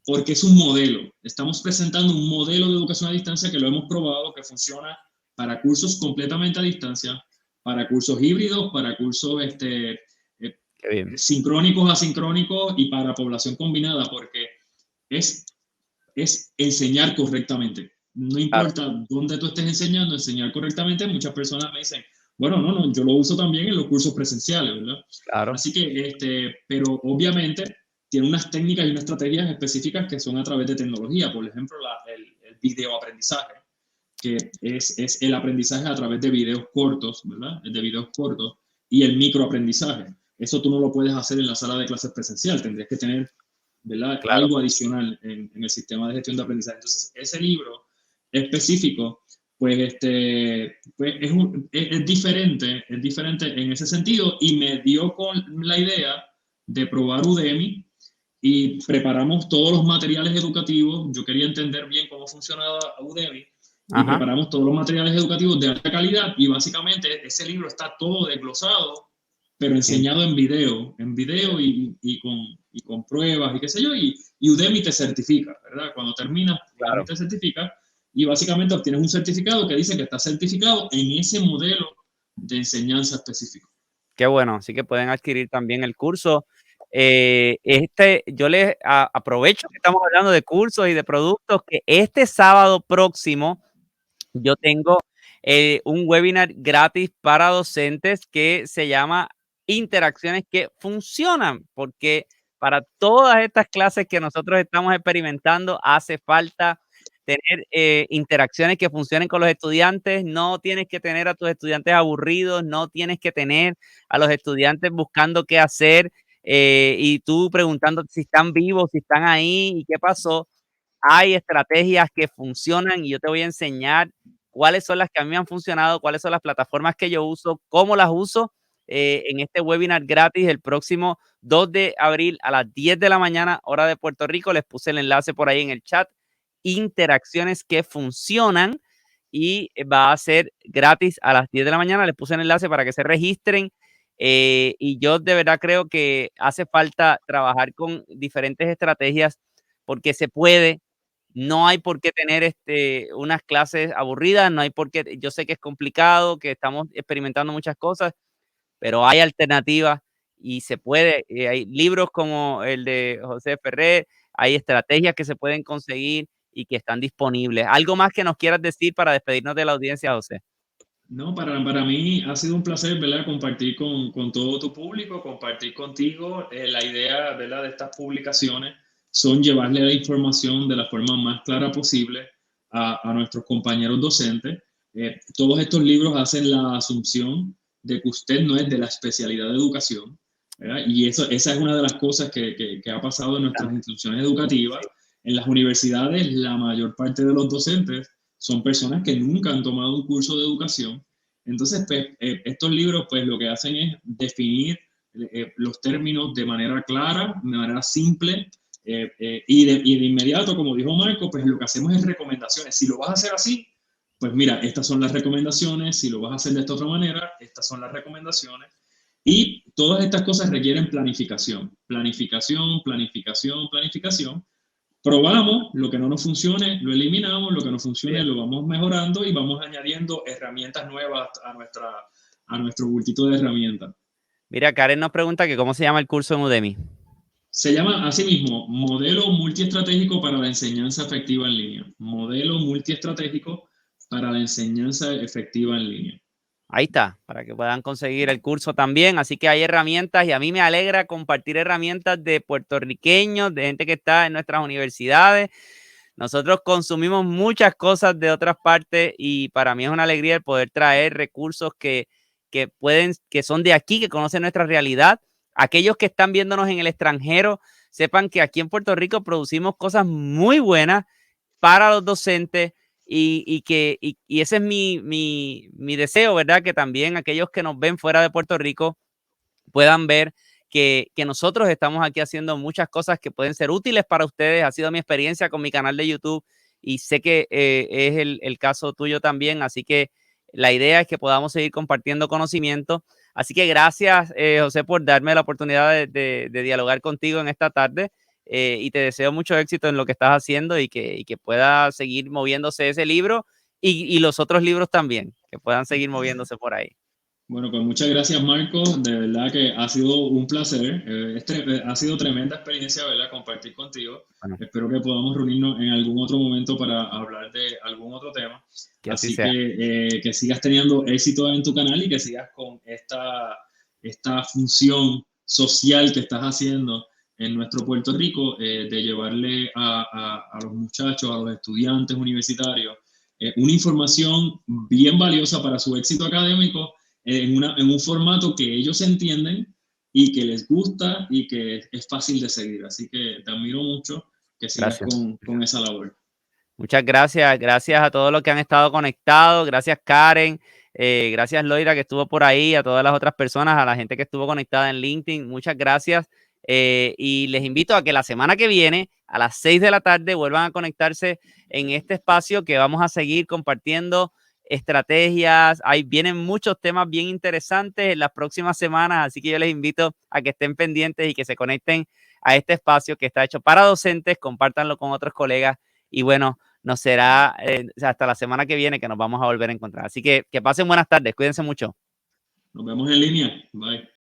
B: porque es un modelo. Estamos presentando un modelo de educación a distancia que lo hemos probado, que funciona para cursos completamente a distancia, para cursos híbridos, para cursos sincrónicos, asincrónicos y para población combinada, porque es enseñar correctamente. No importa dónde tú estés enseñando, enseñar correctamente. Muchas personas me dicen, bueno, no, yo lo uso también en los cursos presenciales, ¿verdad?
A: Claro.
B: Así que, pero obviamente tiene unas técnicas y unas estrategias específicas que son a través de tecnología. Por ejemplo, el videoaprendizaje, que es el aprendizaje a través de videos cortos, ¿verdad? De videos cortos, y el microaprendizaje. Eso tú no lo puedes hacer en la sala de clases presencial. Tendrías que tener, ¿verdad?
A: Claro.
B: Algo adicional en el sistema de gestión de aprendizaje. Entonces, ese libro específico, pues, pues es diferente en ese sentido y me dio con la idea de probar Udemy y preparamos todos los materiales educativos. Yo quería entender bien cómo funcionaba Udemy y preparamos todos los materiales educativos de alta calidad y básicamente ese libro está todo desglosado, pero enseñado en video y con pruebas y qué sé yo, y Udemy te certifica, ¿verdad? Cuando terminas, Udemy te certifica y básicamente obtienes un certificado que dice que está certificado en ese modelo de enseñanza específico.
A: Qué bueno, así que pueden adquirir también el curso. Yo les aprovecho que estamos hablando de cursos y de productos, que este sábado próximo yo tengo un webinar gratis para docentes que se llama Interacciones que Funcionan, porque para todas estas clases que nosotros estamos experimentando hace falta tener interacciones que funcionen con los estudiantes. No tienes que tener a tus estudiantes aburridos, no tienes que tener a los estudiantes buscando qué hacer y tú preguntando si están vivos, si están ahí y qué pasó. Hay estrategias que funcionan y yo te voy a enseñar cuáles son las que a mí me han funcionado, cuáles son las plataformas que yo uso, cómo las uso en este webinar gratis el próximo 2 de abril a las 10 de la mañana, hora de Puerto Rico. Les puse el enlace por ahí en el chat. Interacciones que funcionan y va a ser gratis a las 10 de la mañana. Les puse el enlace para que se registren. Y yo de verdad creo que hace falta trabajar con diferentes estrategias porque se puede. No hay por qué tener unas clases aburridas, no hay por qué, yo sé que es complicado, que estamos experimentando muchas cosas, pero hay alternativas y se puede. Hay libros como el de José Ferrer, hay estrategias que se pueden conseguir y que están disponibles. ¿Algo más que nos quieras decir para despedirnos de la audiencia, José?
B: No, para mí ha sido un placer, ¿verdad? Compartir con todo tu público, compartir contigo la idea, ¿verdad? De estas publicaciones son llevarle la información de la forma más clara posible a nuestros compañeros docentes. Todos estos libros hacen la asunción de que usted no es de la especialidad de educación, ¿verdad? Y esa es una de las cosas que ha pasado en nuestras instituciones educativas. En las universidades, la mayor parte de los docentes son personas que nunca han tomado un curso de educación. Entonces, pues, estos libros, pues, lo que hacen es definir los términos de manera clara, de manera simple, y de inmediato, como dijo Marco, pues lo que hacemos es recomendaciones. Si lo vas a hacer así, pues mira, estas son las recomendaciones. Si lo vas a hacer de esta otra manera, estas son las recomendaciones. Y todas estas cosas requieren planificación, planificación, planificación, planificación. Probamos, lo que no nos funcione, lo eliminamos, lo que nos funcione, lo vamos mejorando y vamos añadiendo herramientas nuevas a nuestro bultito de herramientas.
A: Mira, Karen nos pregunta que cómo se llama el curso en Udemy.
B: Se llama así mismo Modelo Multiestratégico para la Enseñanza Efectiva en Línea. Modelo Multiestratégico para la enseñanza efectiva en línea.
A: Ahí está, para que puedan conseguir el curso también. Así que hay herramientas y a mí me alegra compartir herramientas de puertorriqueños, de gente que está en nuestras universidades. Nosotros consumimos muchas cosas de otras partes y para mí es una alegría el poder traer recursos que son de aquí, que conocen nuestra realidad. Aquellos que están viéndonos en el extranjero, sepan que aquí en Puerto Rico producimos cosas muy buenas para los docentes y ese es mi deseo, ¿verdad? Que también aquellos que nos ven fuera de Puerto Rico puedan ver que nosotros estamos aquí haciendo muchas cosas que pueden ser útiles para ustedes. Ha sido mi experiencia con mi canal de YouTube y sé que es el caso tuyo también. Así que la idea es que podamos seguir compartiendo conocimiento. Así que gracias, José, por darme la oportunidad de dialogar contigo en esta tarde. Y te deseo mucho éxito en lo que estás haciendo y que pueda seguir moviéndose ese libro y los otros libros también, que puedan seguir moviéndose por ahí.
B: Bueno, pues muchas gracias, Marco. De verdad que ha sido un placer. Ha sido tremenda experiencia, ¿verdad? Compartir contigo.
A: Bueno,
B: Espero que podamos reunirnos en algún otro momento para hablar de algún otro tema.
A: que así
B: Así
A: sea.
B: que sigas teniendo éxito en tu canal y que sigas con esta función social que estás haciendo en nuestro Puerto Rico, de llevarle a los muchachos, a los estudiantes universitarios, una información bien valiosa para su éxito académico en un formato que ellos entienden y que les gusta y que es fácil de seguir. Así que te admiro mucho que sigas
A: Gracias.
B: con esa labor.
A: Muchas gracias. Gracias a todos los que han estado conectados. Gracias, Karen. Gracias, Loira, que estuvo por ahí. A todas las otras personas, a la gente que estuvo conectada en LinkedIn. Muchas gracias. Y les invito a que la semana que viene, a las 6 de la tarde, vuelvan a conectarse en este espacio que vamos a seguir compartiendo estrategias. Ahí vienen muchos temas bien interesantes en las próximas semanas. Así que yo les invito a que estén pendientes y que se conecten a este espacio que está hecho para docentes. Compártanlo con otros colegas. Y bueno, nos será hasta la semana que viene que nos vamos a volver a encontrar. Así que pasen buenas tardes, cuídense mucho.
B: Nos vemos en línea. Bye.